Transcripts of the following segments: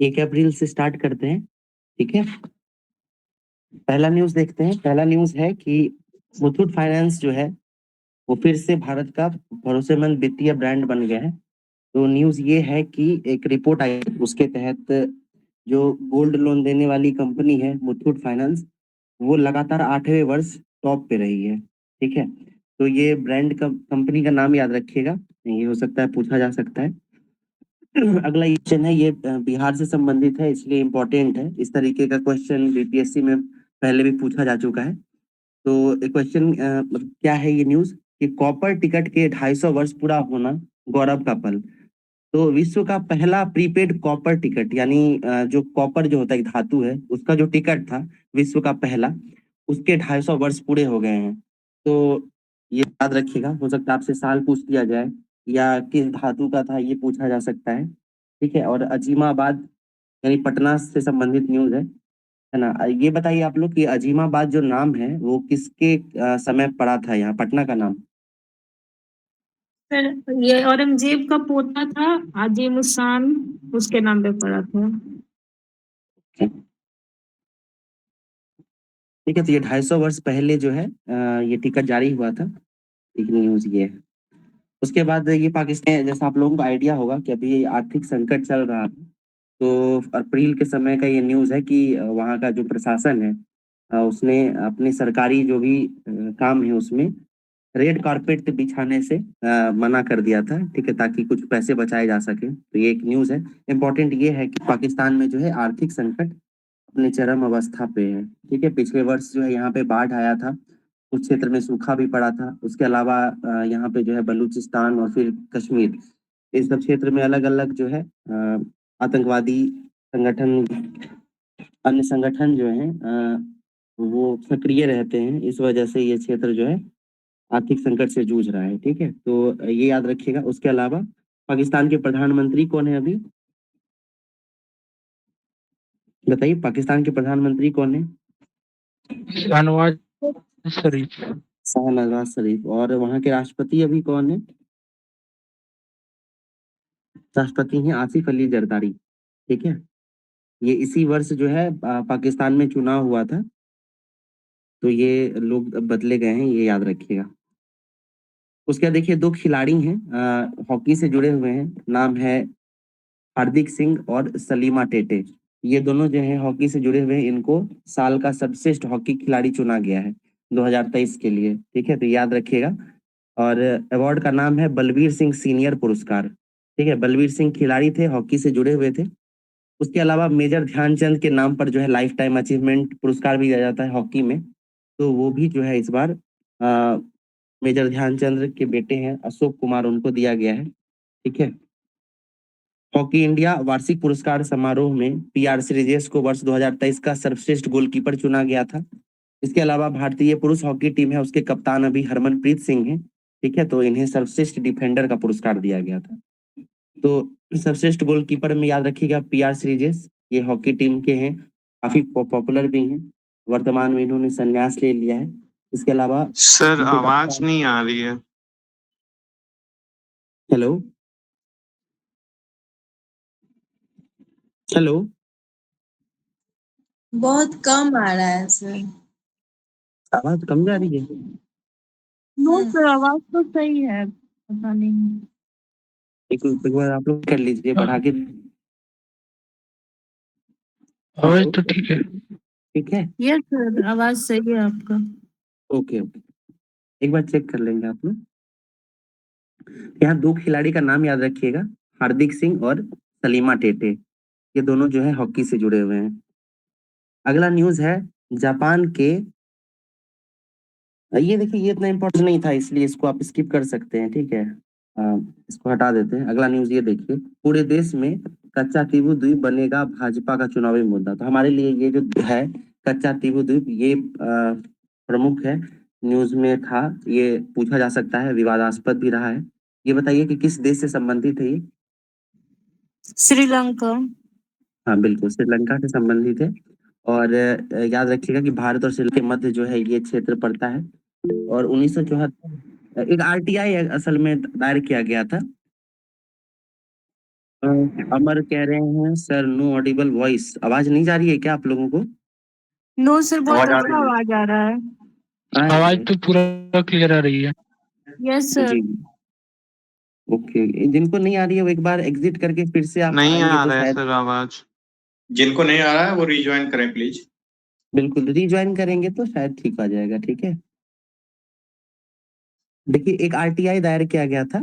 1 अप्रैल से स्टार्ट करते हैं, ठीक है? पहला न्यूज़ देखते हैं। पहला न्यूज़ है कि मुथूट फाइनेंस जो है, वो फिर से भारत का भरोसेमंद वित्तीय ब्रांड बन गया है। तो न्यूज़ ये है कि एक रिपोर्ट आई है, उसके तहत जो गोल्ड लोन देने वाली कंपनी है मुथूट फाइनेंस, वो लगातार 8वें वर्ष टॉप पे रही है, ठीक है? तो ये ब्रांड का कंपनी का नाम याद रखिएगा, ये हो सकता है पूछा जा सकता है। अगला क्वेश्चन है, ये बिहार से संबंधित है, इसलिए इम्पोर्टेंट है। इस तरीके का क्वेश्चन बीपीएससी में पहले भी पूछा जा चुका है। तो एक क्वेश्चन मतलब क्या है ये न्यूज़ कि कॉपर टिकट के 250 वर्ष पूरा होना गौरव का पल। तो विश्व का पहला प्रीपेड कॉपर टिकट यानी जो कॉपर जो होता है एक धातु है, उसका जो टिकट था विश्व का पहला, उसके 250 वर्ष पूरे हो गए हैं। तो ये याद रखिएगा, हो सकता है आपसे साल पूछ लिया जाए या किस धातु का था ये पूछा जा सकता है, ठीक है? और अजीमाबाद यानी पटना से संबंधित न्यूज़ है ना? ये बताइए आप लोग कि अजीमाबाद जो नाम है वो किसके समय पड़ा था यहाँ पटना का नाम? सर ये औरंगजेब का पोता था आजिमुसान, उसके नाम पे पड़ा था। ठीक है, तो ये 250 वर्ष पहले जो है ये टिकट जारी हुआ था, एक न्यूज़ ये है। उसके बाद ये पाकिस्तान, जैसा आप लोगों को आइडिया होगा कि अभी आर्थिक संकट चल रहा है, तो अप्रैल के समय का ये न्यूज़ है कि वहाँ का जो प्रशासन है उसने अपने सरकारी जो भी काम है उसमें रेड कारपेट बिछाने से मना कर दिया था, ठीक है? ताकि कुछ पैसे बचाए जा सके। तो ये एक न्यूज़ है। इम्पोर्टेंट ये है कि पाकिस्तान में जो है आर्थिक संकट अपने चरम अवस्था पे है, ठीक है? पिछले वर्ष जो है यहाँ पे बाढ़ आया था, उस क्षेत्र में सूखा भी पड़ा था। उसके अलावा यहाँ पे जो है बलूचिस्तान और फिर कश्मीर, इस सब क्षेत्र में अलग-अलग जो है आतंकवादी संगठन, अन्य संगठन जो हैं वो सक्रिय रहते हैं। इस वजह से ये क्षेत्र जो है आर्थिक संकट से जूझ रहा है, ठीक है? तो ये याद रखिएगा। उसके अलावा पाकिस्तान के प्रधानमंत्री कौन है अभी? बताइए पाकिस्तान के प्रधानमंत्री कौन है? शहनवाज शरीफ। शाहनवाज शरीफ। और वहाँ के राष्ट्रपति अभी कौन है? राष्ट्रपति हैं आसिफ अली जरदारी, ठीक है? ये इसी वर्ष जो है पाकिस्तान में चुनाव हुआ था, तो ये लोग बदले गए हैं, ये याद रखिएगा। उसके बाद देखिए 2 खिलाड़ी हैं हॉकी से जुड़े हुए हैं, नाम है हार्दिक सिंह और सलीमा टेटे। ये दोनों जो हैं हॉकी से जुड़े हुए हैं, इनको साल का सर्वश्रेष्ठ हॉकी खिलाड़ी चुना गया है 2023 के लिए, ठीक है? तो याद रखिएगा। और अवार्ड का नाम है बलवीर सिंह सीनियर पुरस्कार, ठीक है? बलवीर सिंह खिलाड़ी थे, हॉकी से जुड़े हुए थे। उसके अलावा मेजर ध्यानचंद के नाम पर जो है लाइफ टाइम अचीवमेंट पुरस्कार भी दिया जाता है हॉकी में, तो वो भी जो है इस बार मेजर ध्यानचंद के बेटे हैं अशोक कुमार, उनको दिया गया है, ठीक है? हॉकी इंडिया वार्षिक पुरस्कार समारोह में पीआर श्रीजेश को वर्ष 2023 का सर्वश्रेष्ठ गोलकीपर चुना गया था। इसके अलावा भारतीय पुरुष हॉकी टीम है, उसके कप्तान अभी हरमनप्रीत सिंह हैं, ठीक है? तो इन्हें सर्वश्रेष्ठ डिफेंडर का पुरस्कार दिया गया था। तो सर्वश्रेष्ठ गोलकीपर में याद रखिएगा पीआर श्रीजेश, ये हॉकी टीम के हैं, काफी पॉपुलर भी हैं। वर्तमान में इन्होंने संन्यास ले लिया है। इसके अलावा सर इनके आवाज कप्तान, नहीं आ रही है। हेलो हेलो, बहुत कम आ रहा है सर। आवाज कम जा रही है? नो सर, आवाज तो सही है, पता नहीं। एक बार आप लोग कर लीजिए बढ़ा के। आवाज तो ठीक है। ठीक है, यस सर, आवाज सही है आपका। ओके ओके, एक बार चेक कर लेंगे आप लोग। यहाँ 2 खिलाड़ी का नाम याद रखिएगा, हार्दिक सिंह और सलीमा टेटे, ये दोनों जो है हॉकी से जुड़े हुए हैं। अगला न्यूज़ है जापान के, ये देखिए ये इतना इम्पोर्टेंट नहीं था इसलिए इसको आप स्किप कर सकते हैं, ठीक है? इसको हटा देते हैं। अगला न्यूज़ ये देखिए, पूरे देश में कच्चा तीबू द्वीप बनेगा भाजपा का चुनावी मुद्दा। तो हमारे लिए ये जो है कच्चा तीबू द्वीप, ये प्रमुख है, न्यूज़ में था, ये पूछा जा सकता है, विवादास्पद भी रहा है। ये बताइए कि किस देश से संबंधित है ये? श्रीलंका। हाँ बिल्कुल, श्रीलंका से संबंधित है। और याद रखिएगा कि भारत और श्रीलंका के मध्य जो है ये क्षेत्र पड़ता है। और 1974 एक आरटीआई असल में दायर किया गया था अमर कह रहे हैं सर नो ऑडिबल वॉइस, आवाज नहीं जा रही है क्या आप लोगों को? नो सर, बहुत आवाज आ अच्छा रही है। आवाज आ रहा है। आवाज तो पूरा क्लियर आ रही है। Yes sir. जी ओके, जिनको नहीं आ रही है वो एक बार एग्जिट करके फिर से आप नहीं आएंगे आ तो रहा है शायद सर आवाज। जिनको नहीं आ रहा है वो रिज्वाइन करें प्लीज। बिल्कुल रिज्वाइन करेंगे तो शायद ठीक आ जाएगा। ठीक है, देखिए एक आरटीआई दायर किया गया था,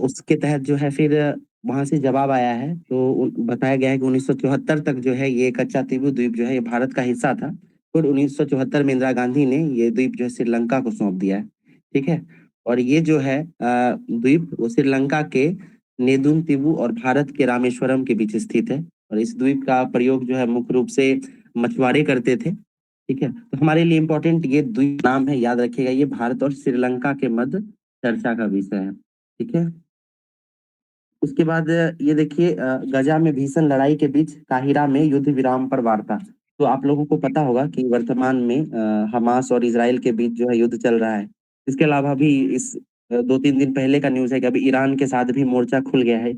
उसके तहत जो है फिर वहां से जवाब आया है, तो बताया गया है कि 1974 तक जो है ये कच्चा तीबू द्वीप जो है ये भारत का हिस्सा था। फिर 1974 में इंदिरा गांधी ने ये द्वीप जो है श्रीलंका को सौंप दिया है। ठीक है, और ये जो है द्वीप वो श्रीलंका के नेदुन तीबू और भारत के रामेश्वरम के बीच स्थित है। और इस द्वीप का प्रयोग जो है मुख्य रूप से मछुआरे करते थे। ठीक है, तो हमारे लिए इम्पोर्टेंट ये द्वीप नाम है, याद रखिएगा, ये भारत और श्रीलंका के मध्य चर्चा का विषय है। ठीक है, उसके बाद ये देखिए गजा में भीषण लड़ाई के बीच काहिरा में युद्ध विराम पर वार्ता। तो आप लोगों को पता होगा कि वर्तमान में हमास और इसराइल के बीच जो है युद्ध चल रहा है। इसके अलावा भी इस 2-3 दिन पहले का न्यूज है कि अभी ईरान के साथ भी मोर्चा खुल गया है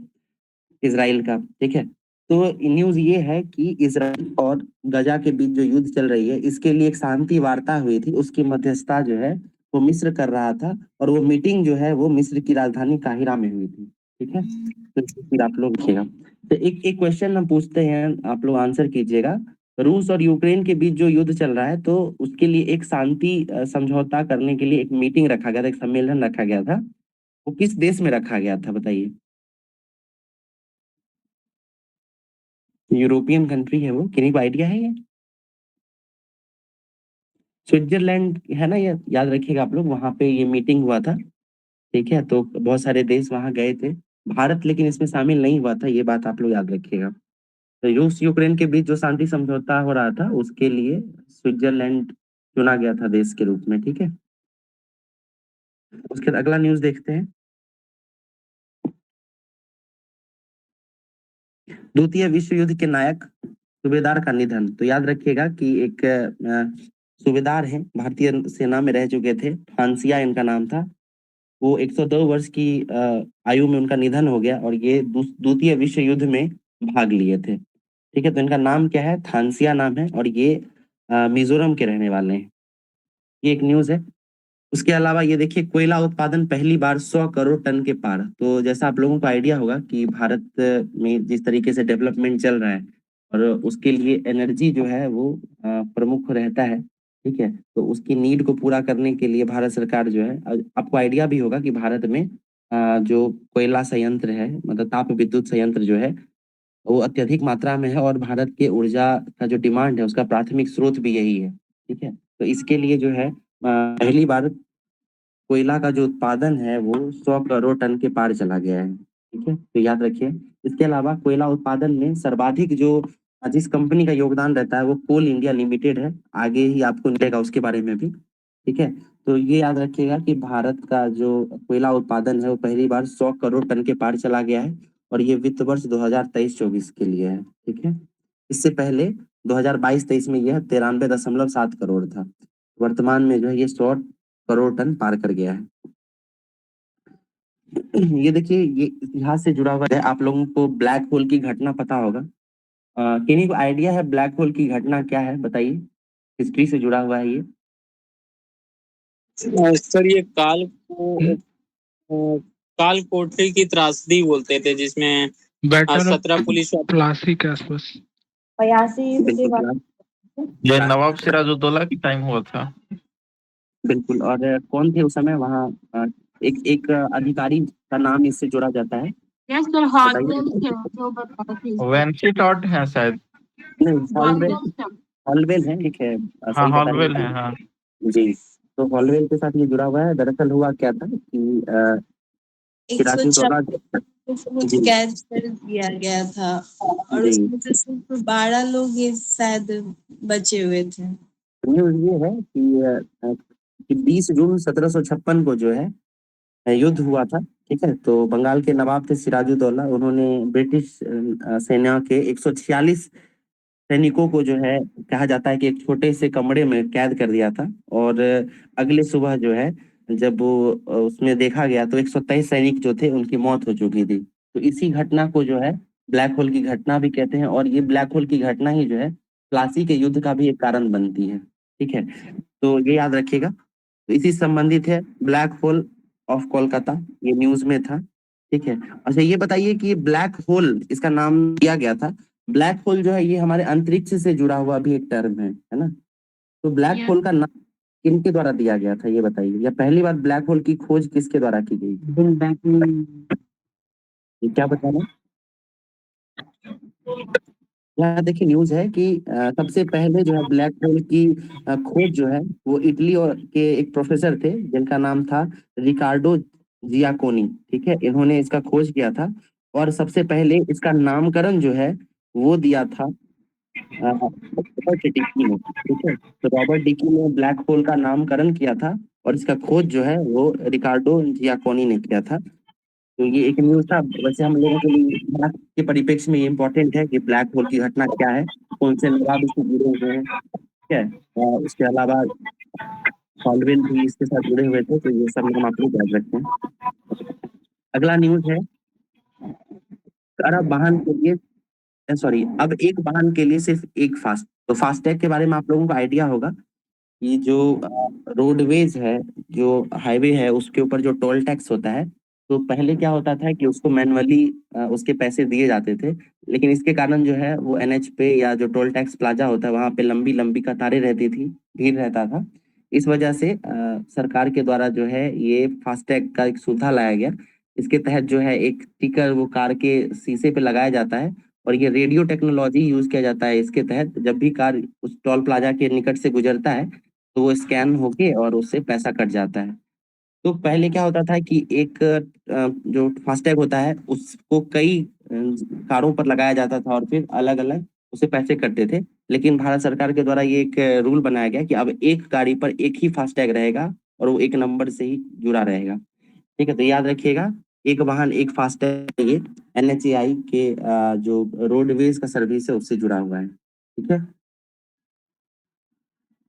इसराइल का। ठीक है, तो न्यूज ये है कि इसराइल और गजा के बीच जो युद्ध चल रही है इसके लिए एक शांति वार्ता हुई थी, उसकी मध्यस्थता जो है वो मिस्र कर रहा था। और वो मीटिंग जो है वो मिस्र की राजधानी काहिरा में हुई थी। ठीक है, तो फिर आप लोग लिखिएगा। तो एक एक क्वेश्चन हम पूछते हैं, आप लोग आंसर कीजिएगा। रूस और यूक्रेन के बीच जो युद्ध चल रहा है तो उसके लिए एक शांति समझौता करने के लिए एक मीटिंग रखा गया था, एक सम्मेलन रखा गया था। वो किस देश में रखा गया था बताइए? यूरोपियन कंट्री है वो, किन्हीं को आइडिया है ये? स्विट्जरलैंड है ना, ये याद रखिएगा आप लोग, वहां पे ये मीटिंग हुआ था। ठीक है, तो बहुत सारे देश वहां गए थे, भारत लेकिन इसमें शामिल नहीं हुआ था, ये बात आप लोग याद रखिएगा। तो रूस यूक्रेन के बीच जो शांति समझौता हो रहा था उसके लिए स्विट्जरलैंड चुना गया था देश के रूप में। ठीक है, उसके बाद अगला न्यूज देखते हैं। द्वितीय विश्व युद्ध के नायक सूबेदार का निधन। तो याद रखिएगा कि एक सूबेदार हैं, भारतीय सेना में रह चुके थे, फांसिया इनका नाम था। वो 102 वर्ष की आयु में उनका निधन हो गया और ये द्वितीय विश्व युद्ध में भाग लिए थे। ठीक है, तो इनका नाम क्या है? थानसिया नाम है और ये मिजोरम के रहने वाले हैं। ये एक न्यूज है। उसके अलावा ये देखिए कोयला उत्पादन पहली बार 100 करोड़ टन के पार। तो जैसा आप लोगों को आइडिया होगा कि भारत में जिस तरीके से डेवलपमेंट चल रहा है और उसके लिए एनर्जी जो है वो प्रमुख रहता है। ठीक है, तो उसकी नीड को पूरा करने के लिए भारत सरकार जो है, आपको आइडिया भी होगा कि भारत में जो कोयला संयंत्र है, मतलब ताप विद्युत संयंत्र जो है वो अत्यधिक मात्रा में है और भारत के ऊर्जा का जो डिमांड है उसका प्राथमिक स्रोत भी यही है। ठीक है, तो इसके लिए जो है पहली बार कोयला का जो उत्पादन है वो 100 करोड़ टन के पार चला गया है। ठीक है, तो याद रखिए। इसके अलावा कोयला उत्पादन में सर्वाधिक जो जिस कंपनी का योगदान रहता है वो कोल इंडिया लिमिटेड है, आगे ही आपको मिलेगा उसके बारे में भी। ठीक है, तो ये याद रखिएगा कि भारत का जो कोयला उत्पादन है वो पहली बार 100 करोड़ टन के पार चला गया है और ये वित्त वर्ष 2023-24 के लिए है। ठीक है, इससे पहले 2022-23 में यह 93.7 करोड़ था। वर्तमान में जो है ये 100 करोड़ टन पार कर गया है। ये देखिए ये इतिहास से जुड़ा हुआ है। आप लोगों को ब्लैक होल की घटना पता होगा, किन्हीं को आइडिया है ब्लैक होल की घटना क्या है बताइए? हिस्ट्री से जुड़ा हुआ है ये। सर ये काल कोठरी की त्रासदी बोलते थे जिसमें बैटल 17 पुलिस प्लासी के आसपास। 82 ये नवाब सिराजुद्दौला की टाइम हुआ था। बिल्कुल, और कौन थे उस समय वहाँ? एक अधिकारी का नाम इससे जोड़ा जाता है। यस सर, हॉलवेल थे जो बताए थे इसको। वेंसी टॉट है शायद। नहीं, हॉलवेल, हॉलवेल थे। हॉलवेल है, ठीक है, हाँ सही बता रहे हॉलवेल है हैं हाँ। जी। तो हॉलवेल के साथ ये जुड़ा हुआ है। दरअसल हुआ क्या था कि सिराजुद्दौला कुछ कैद कर दिया गया था और जी, उसमें से सिर्फ 12 लोग ही शायद बचे हुए थे। न्यूज ये है कि 20 जून 1756 को जो है युद्ध हुआ था। ठीक है, तो बंगाल के नवाब थे सिराजुद्दौला, उन्होंने ब्रिटिश सेना के 146 सैनिकों को जो है कहा जाता है कि एक छोटे से कमरे में कैद कर दिया था। और अगले सुबह जो है जब वो उसमें देखा गया तो 123 सैनिक जो थे उनकी मौत हो चुकी थी। तो इसी घटना को जो है ब्लैक होल की घटना भी कहते हैं, और ये ब्लैक होल की घटना ही जो है प्लासी के युद्ध का भी एक कारण बनती है। ठीक है, तो ये याद रखिएगा। तो इसी से संबंधित है ब्लैक होल ऑफ कोलकाता, ये न्यूज में था। ठीक है, अच्छा ये बताइए कि ब्लैक होल इसका नाम दिया गया था। ब्लैक होल जो है ये हमारे अंतरिक्ष से जुड़ा हुआ भी एक टर्म है ना। तो ब्लैक होल का नाम किनके द्वारा दिया गया था ये बताइए, या पहली बार ब्लैक होल की खोज किसके द्वारा की गई? ये क्या बताना? यहाँ देखिए न्यूज है कि सबसे पहले जो है ब्लैक होल की खोज जो है वो इटली और के एक प्रोफेसर थे जिनका नाम था रिकार्डो जियाकोनी। ठीक है, इन्होंने इसका खोज किया था, और सबसे पहले इसका नामकरण जो है वो दिया था रॉबर्ट डिकी ने। ठीक है, तो रॉबर्ट डिकी ने ब्लैक होल का नामकरण किया था, और इसका खोज जो है वो रिकार्डो जियाकोनी ने किया था। तो ये एक न्यूज था। वैसे हम लोगों के लिए भारत के परिप्रेक्ष्य में ये इम्पोर्टेंट है कि ब्लैक होल की घटना क्या है, कौन से नवाब इससे जुड़े हुए हैं। ठीक है, और उसके अलावा कॉल्डवेल भी इसके साथ जुड़े हुए थे, तो ये सब नाम आप लोग याद रखते हैं। अगला न्यूज है, अरब वाहन के लिए, सॉरी, अब एक वाहन के लिए सिर्फ एक फास्ट, तो फास्टैग के बारे में आप लोगों को आइडिया होगा कि जो रोडवेज है, जो हाईवे है, उसके ऊपर जो टोल टैक्स होता है, तो पहले क्या होता था कि उसको मैनुअली उसके पैसे दिए जाते थे, लेकिन इसके कारण जो है वो एनएच पे या जो टोल टैक्स प्लाजा होता है वहाँ पे लंबी लंबी कतारें रहती थी, भीड़ रहता था। इस वजह से सरकार के द्वारा जो है ये फास्टैग का एक सुविधा लाया गया। इसके तहत जो है एक स्टिकर वो कार के शीशे पे लगाया जाता है, और ये रेडियो टेक्नोलॉजी यूज किया जाता है। इसके तहत जब भी कार उस टोल प्लाजा के निकट से गुजरता है तो वो स्कैन होके और उससे पैसा कट जाता है। तो पहले क्या होता था कि एक जो फास्टैग होता है उसको कई कारों पर लगाया जाता था, और फिर अलग अलग उसे पैसे कटते थे। लेकिन भारत सरकार के द्वारा ये एक रूल बनाया गया कि अब एक गाड़ी पर एक ही फास्टैग रहेगा, और वो एक नंबर से ही जुड़ा रहेगा। ठीक है, तो याद रखिएगा, एक वाहन एक फास्टैग, ये एनएचएआई के जो रोडवेज का सर्विस है उससे जुड़ा हुआ है। ठीक है,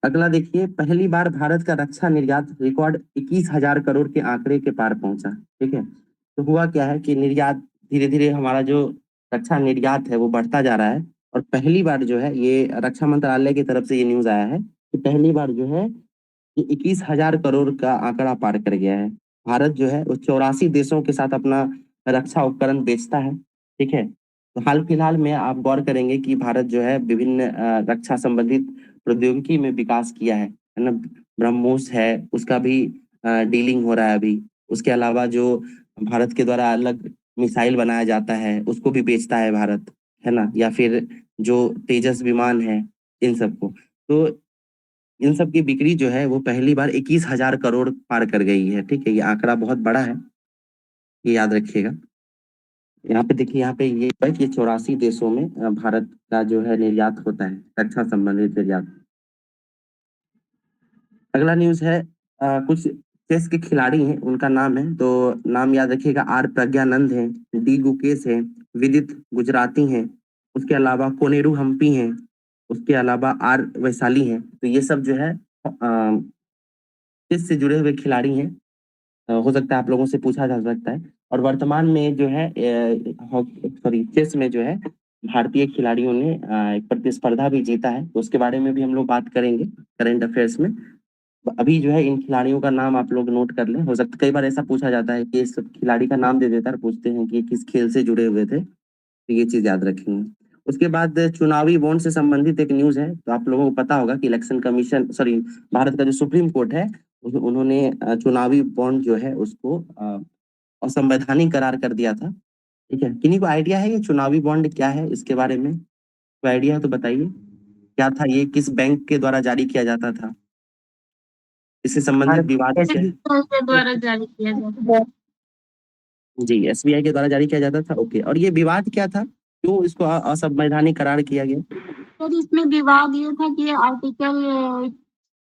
अगला देखिए, पहली बार भारत का रक्षा निर्यात रिकॉर्ड 21,000 करोड़ के आंकड़े के पार पहुंचा। ठीक है, तो हुआ क्या है कि निर्यात धीरे धीरे हमारा जो रक्षा निर्यात है वो बढ़ता जा रहा है, और पहली बार जो है ये रक्षा मंत्रालय की तरफ से ये न्यूज आया है कि पहली बार जो है ये 21,000 करोड़ का आंकड़ा पार कर गया है। भारत जो है वो 84 देशों के साथ अपना रक्षा उपकरण बेचता है। ठीक है, तो हाल फिलहाल में आप गौर करेंगे कि भारत जो है विभिन्न रक्षा संबंधित प्रौद्योगिकी में विकास किया है ना। ब्रह्मोस है, उसका भी डीलिंग हो रहा है अभी। उसके अलावा जो भारत के द्वारा अलग मिसाइल बनाया जाता है उसको भी बेचता है भारत, है ना। या फिर जो तेजस विमान है, इन सबको, तो इन सब की बिक्री जो है वो पहली बार 21,000 करोड़ पार कर गई है। ठीक है, ये आंकड़ा बहुत बड़ा है, ये याद रखिएगा। यहाँ पे देखिए, यहाँ पे ये है कि 84 देशों में भारत का जो है निर्यात होता है, रक्षा संबंधित निर्यात। अगला न्यूज है, कुछ चेस के खिलाड़ी हैं, उनका नाम है, तो नाम याद रखिएगा। आर प्रज्ञानंद है, डी गुकेश है, विदित गुजराती हैं, उसके अलावा कोनेरू हम्पी हैं, उसके अलावा आर वैशाली हैं। तो ये सब जो है चेस से जुड़े हुए खिलाड़ी हैं। हो सकता है आप लोगों से पूछा जा सकता है। और वर्तमान में जो है सॉरी, चेस में जो है भारतीय खिलाड़ियों ने एक प्रतिस्पर्धा भी जीता है, तो उसके बारे में भी हम लोग बात करेंगे करंट अफेयर्स में। अभी जो है इन खिलाड़ियों का नाम आप लोग नोट कर लें। हो सकता है कई बार ऐसा पूछा जाता है कि इस खिलाड़ी का नाम दे देता है, पूछते हैं कि ये किस खेल से जुड़े हुए थे, तो ये चीज याद रखेंगे। उसके बाद चुनावी बॉन्ड से संबंधित एक न्यूज है। तो आप लोगों को पता होगा कि इलेक्शन कमीशन, सॉरी, भारत का जो सुप्रीम कोर्ट है उन्होंने चुनावी बॉन्ड जो है उसको असंवैधानिक करार कर दिया था। ठीक है, किन्हीं को आइडिया है ये चुनावी बॉन्ड क्या है, इसके बारे में कोई आइडिया है तो बताइए, क्या था ये, किस बैंक के द्वारा जारी किया जाता था, इससे संबंधित विवाद है? के द्वारा जारी किया जाता है। जी, एसबीआई के द्वारा जारी किया जाता था। ओके, और ये विवाद क्या था, क्यों इसको असंवैधानिक करार किया गया? सर इसमें विवाद ये था कि आर्टिकल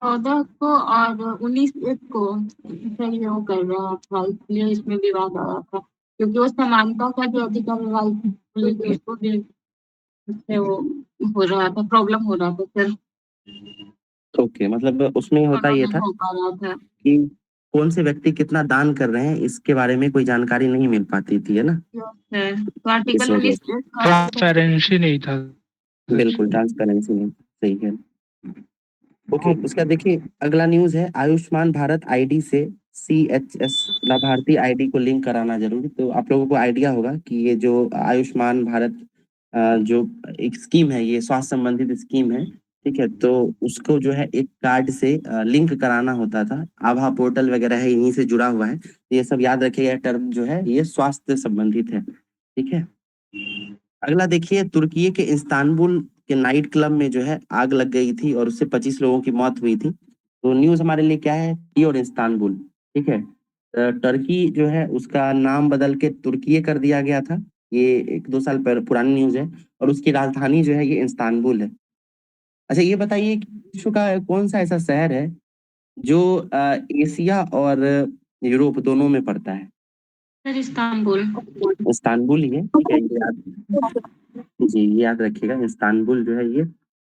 14 को और 19(1) को सर ये वो कर रहा था, इसलिए इसमें विवाद आ रहा था, क्योंकि वो समानता का जो अधिकार राइट उसको भी उससे वो हो रहा था, प्रॉब्लम हो रहा था सर। ओके, मतलब उसमें होता ये था हो पा रहा था। कि कौन से व्यक्ति कितना दान कर रहे हैं इसके बारे में कोई जानकारी नहीं मिल पाती थी, है ना? तो आर्टिकल इस वजह 19 से। ट्रांसपेरेंसी नहीं था। बिल्कुल ट्रांसपेरेंसी नहीं, सही है। ओके, उसका देखिए अगला न्यूज है, आयुष्मान भारत आईडी से CHS लाभार्थी आईडी को लिंक कराना जरूरी। तो आप लोगों को आइडिया होगा कि ये जो आयुष्मान भारत जो एक स्कीम है, ये स्वास्थ्य संबंधित स्कीम है, ठीक है। तो उसको जो है एक कार्ड से लिंक कराना होता था, आभा पोर्टल वगैरह है, इन्हीं से जुड़ा हुआ है। ये सब याद रखिएगा, टर्म जो है ये स्वास्थ्य संबंधित है, ठीक है। अगला देखिए, तुर्की के इस्तांबुल के नाइट क्लब में जो है आग लग गई थी और उससे 25 लोगों की मौत हुई थी। तो न्यूज हमारे लिए क्या है, तुर्की और इस्तांबुल, ठीक है। टर्की जो है उसका नाम बदल के तुर्की कर दिया गया था, ये 1-2 साल पुरानी न्यूज है, और उसकी राजधानी जो है ये इस्तांबुल है। अच्छा ये बताइए कि विश्व का कौन सा ऐसा शहर है जो एशिया और यूरोप दोनों में पड़ता है? Sir Istanbul. इस्तांबुल ही है, ठीक है, ये याद जी, ये याद रखिएगा। इस्तांबुल जो है ये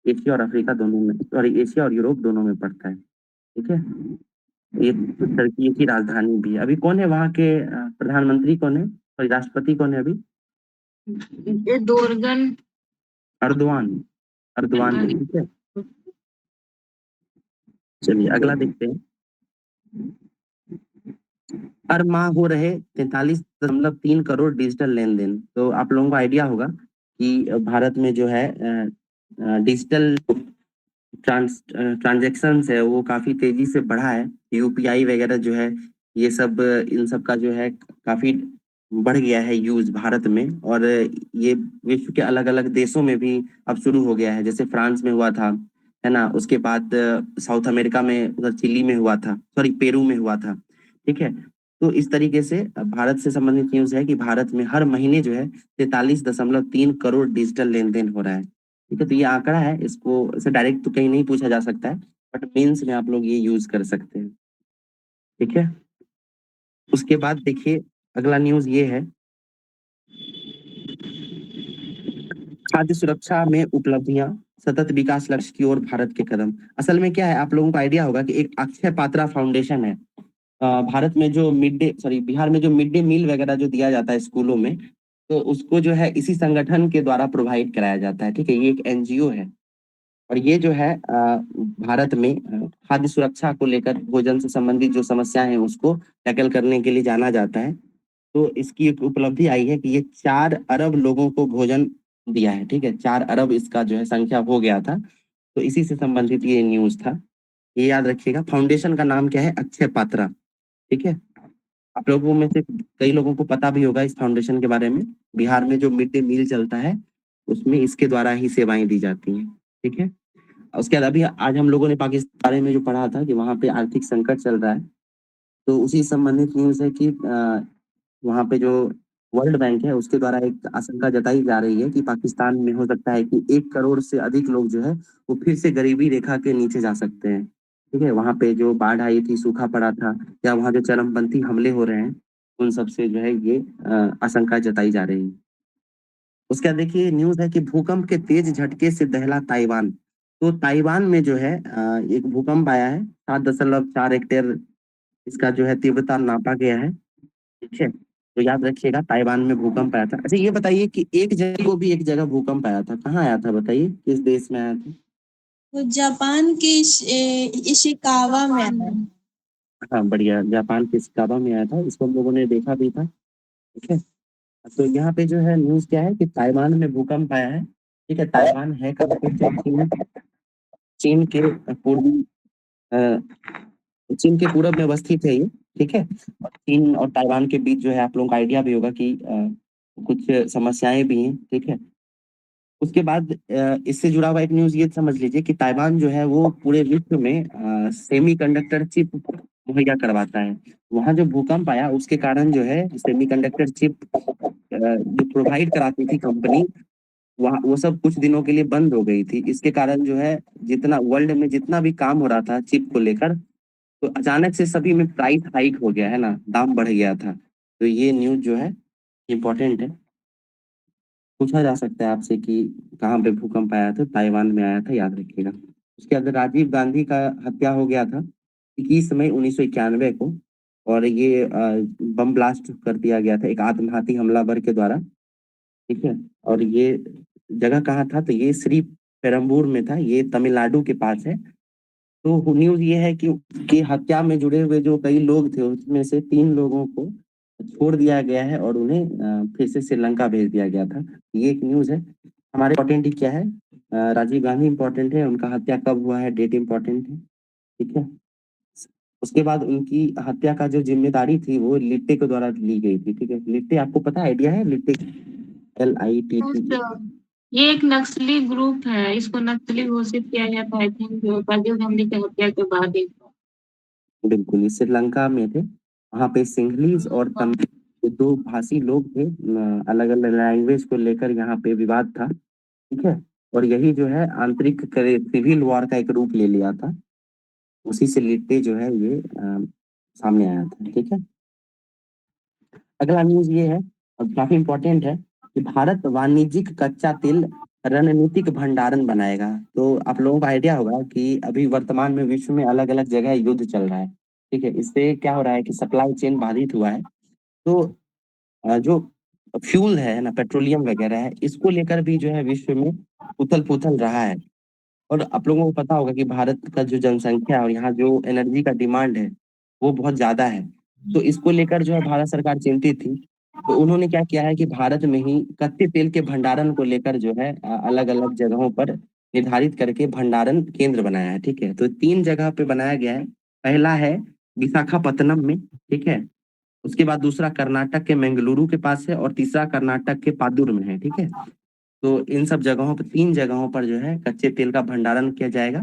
एशिया और अफ्रीका दोनों में, सॉरी एशिया और यूरोप दोनों में पड़ता है, ठीक है। ये टर्की की राजधानी भी है। अभी कौन है वहाँ के प्रधानमंत्री कौन है, सॉरी राष्ट्रपति कौन है अभी? ये दोरगन। अर्दवान, अर्दवान है, ठीक है। चलिए अगला देखते हैं। हर माह हो रहे 43.3 करोड़ डिजिटल लेन देन। तो आप लोगों को आइडिया होगा कि भारत में जो है डिजिटल ट्रांजेक्शन है वो काफी तेजी से बढ़ा है। UPI वगैरह जो है ये सब, इन सब का जो है काफी बढ़ गया है यूज भारत में, और ये विश्व के अलग अलग देशों में भी अब शुरू हो गया है। जैसे फ्रांस में हुआ था, है ना, उसके बाद साउथ अमेरिका में, उधर चिली में हुआ था, सॉरी पेरू में हुआ था, ठीक है। तो इस तरीके से भारत से संबंधित न्यूज है कि भारत में हर महीने जो है 43.3 करोड़ डिजिटल लेन देन हो रहा है, ठीक है। तो ये आंकड़ा है, इसको इसे डायरेक्ट तो कहीं नहीं पूछा जा सकता है, बट मेंस में आप लोग ये यूज कर सकते हैं, ठीक है। उसके बाद देखिए अगला न्यूज ये है, खाद्य सुरक्षा में उपलब्धियां, सतत विकास लक्ष्य की ओर भारत के कदम। असल में क्या है, आप लोगों को आइडिया होगा कि एक अक्षय पात्रा फाउंडेशन है भारत में, जो बिहार में जो मिड डे मील वगैरह जो दिया जाता है स्कूलों में, तो उसको जो है इसी संगठन के द्वारा प्रोवाइड कराया जाता है, ठीक है। ये एक NGO है, और ये जो है भारत में खाद्य सुरक्षा को लेकर भोजन से संबंधित जो समस्याएं हैं उसको टैकल करने के लिए जाना जाता है। तो इसकी एक उपलब्धि आई है कि ये 4 अरब लोगों को भोजन दिया है, ठीक है। 4 अरब इसका जो है संख्या हो गया था। तो इसी से संबंधित ये न्यूज था, ये याद रखिएगा। फाउंडेशन का नाम क्या है, अक्षय पात्रा, ठीक है। आप लोगों में से कई लोगों को पता भी होगा इस फाउंडेशन के बारे में। बिहार में जो मिड डे मील चलता है उसमें इसके द्वारा ही सेवाएं दी जाती हैं, ठीक है। उसके बाद अभी आज हम लोगों ने पाकिस्तान के बारे में जो पढ़ा था कि वहाँ पे आर्थिक संकट चल रहा है, तो उसी संबंधित न्यूज है कि वहाँ पे जो वर्ल्ड बैंक है उसके द्वारा एक आशंका जताई जा रही है कि पाकिस्तान में हो सकता है कि 1 करोड़ से अधिक लोग जो है वो फिर से गरीबी रेखा के नीचे जा सकते हैं, ठीक है। वहाँ पे जो बाढ़ आई थी, सूखा पड़ा था, या वहाँ जो चरमपंथी हमले हो रहे हैं, उन सब से जो है ये आशंका जताई जा रही है। उसके बाद देखिए न्यूज है कि भूकंप के तेज झटके से दहला ताइवान। तो ताइवान में जो है एक भूकंप आया है, 7.4 रिक्टर इसका जो है तीव्रता नापा गया है, ठीक है। तो याद रखिएगा ताइवान में भूकंप आया था। अच्छा ये बताइए कि एक जगह को भी एक जगह भूकंप आया था, कहाँ आया था बताइए, किस देश में आया था? वो जापान के इशिकावा में है। हाँ बढ़िया, जापान के शिकागो में आया था, इसको हम लोगों ने देखा भी था, ठीक है। तो यहाँ पे जो है न्यूज क्या है कि ताइवान में भूकंप आया है, ठीक है। ताइवान है कहाँ पे, चीन के पूर्वी चीन के पूरब में अवस्थित है ये, ठीक है। और चीन और ताइवान के बीच जो है आप लोगों को आइडिया भी होगा कि कुछ समस्याएं भी हैं, ठीक है। उसके बाद इससे जुड़ा हुआ एक न्यूज ये समझ लीजिए कि ताइवान जो है वो पूरे विश्व में सेमीकंडक्टर चिप मुहैया करवाता है। वहाँ जो भूकंप आया उसके कारण जो है सेमीकंडक्टर चिप जो प्रोवाइड कराती थी कंपनी, वहाँ वो सब कुछ दिनों के लिए बंद हो गई थी। इसके कारण जो है जितना वर्ल्ड में जितना भी काम हो रहा था चिप को लेकर, तो अचानक से सभी में प्राइस हाइक हो गया है ना, दाम बढ़ गया था। तो ये न्यूज जो है इम्पोर्टेंट है, पूछा जा सकता है आपसे कि कहाँ पे भूकंप आया था, ताइवान में आया था, याद रखिएगा। उसके बाद राजीव गांधी का हत्या हो गया था 21 मई 1991 को, और ये बम ब्लास्ट कर दिया गया था एक आत्मघाती हमलावर के द्वारा, ठीक है। और ये जगह कहाँ था, तो ये श्री पेरम्बूर में था, ये तमिलनाडु के पास है। तो न्यूज़ ये है कि हत्या में जुड़े हुए जो कई लोग थे उसमें से 3 लोगों को छोड़ दिया गया है और उन्हें फिर से श्रीलंका भेज दिया गया था। ये एक न्यूज़ है। हमारे इम्पोर्टेंट क्या है, राजीव गांधी इम्पोर्टेंट है, उनका हत्या कब हुआ है, डेट इम्पोर्टेंट है, ठीक है। उसके बाद उनकी हत्या का जो जिम्मेदारी थी वो लिट्टे के द्वारा ली गई थी, ठीक है। लिट्टे आपको पता आइडिया है, लिट्टे LITT? ये एक नक्सली ग्रुप है, इसको नक्सली घोषित किया गया था आई थिंक राजीव गांधी की हत्या के बाद ही। बिल्कुल, ये श्रीलंका में थे। वहाँ पे सिंहलीज और तमिल, ये 2 भाषी लोग थे, अलग-अलग लैंग्वेज को लेकर यहाँ पे विवाद था, ठीक है। और यही जो है आंतरिक सिविल वॉर का एक रूप ले लिया था। उसी से लिट्टे जो है ये सामने आया था, ठीक है। अगला न्यूज़ ये है और काफ़ी इम्पोर्टेंट है कि भारत वाणिज्यिक कच्चा तेल रणनीतिक भंडारण बनाएगा। तो आप लोगों को आइडिया होगा कि अभी वर्तमान में विश्व में अलग-अलग जगह युद्ध चल रहा है, ठीक है। इससे क्या हो रहा है कि सप्लाई चेन बाधित हुआ है। तो जो फ्यूल है ना, पेट्रोलियम वगैरह है, इसको लेकर भी जो है विश्व में उथल-पुथल रहा है। और आप लोगों को पता होगा कि भारत का जो जनसंख्या है और यहाँ जो एनर्जी का डिमांड है, वो बहुत ज़्यादा है। तो इसको लेकर जो है भारत सरकार चिंतित थी। तो उन्होंने क्या किया है कि भारत में ही कच्चे तेल के भंडारण को लेकर जो है अलग-अलग जगहों पर निर्धारित करके भंडारण केंद्र बनाया है, ठीक है। तो 3 जगह पे बनाया गया है। पहला है विशाखापत्तनम में, ठीक है। उसके बाद दूसरा कर्नाटक के मंगलुरु के पास है और तीसरा कर्नाटक के पादुर में है, ठीक है। तो इन सब जगहों पर 3 जगहों पर जो है कच्चे तेल का भंडारण किया जाएगा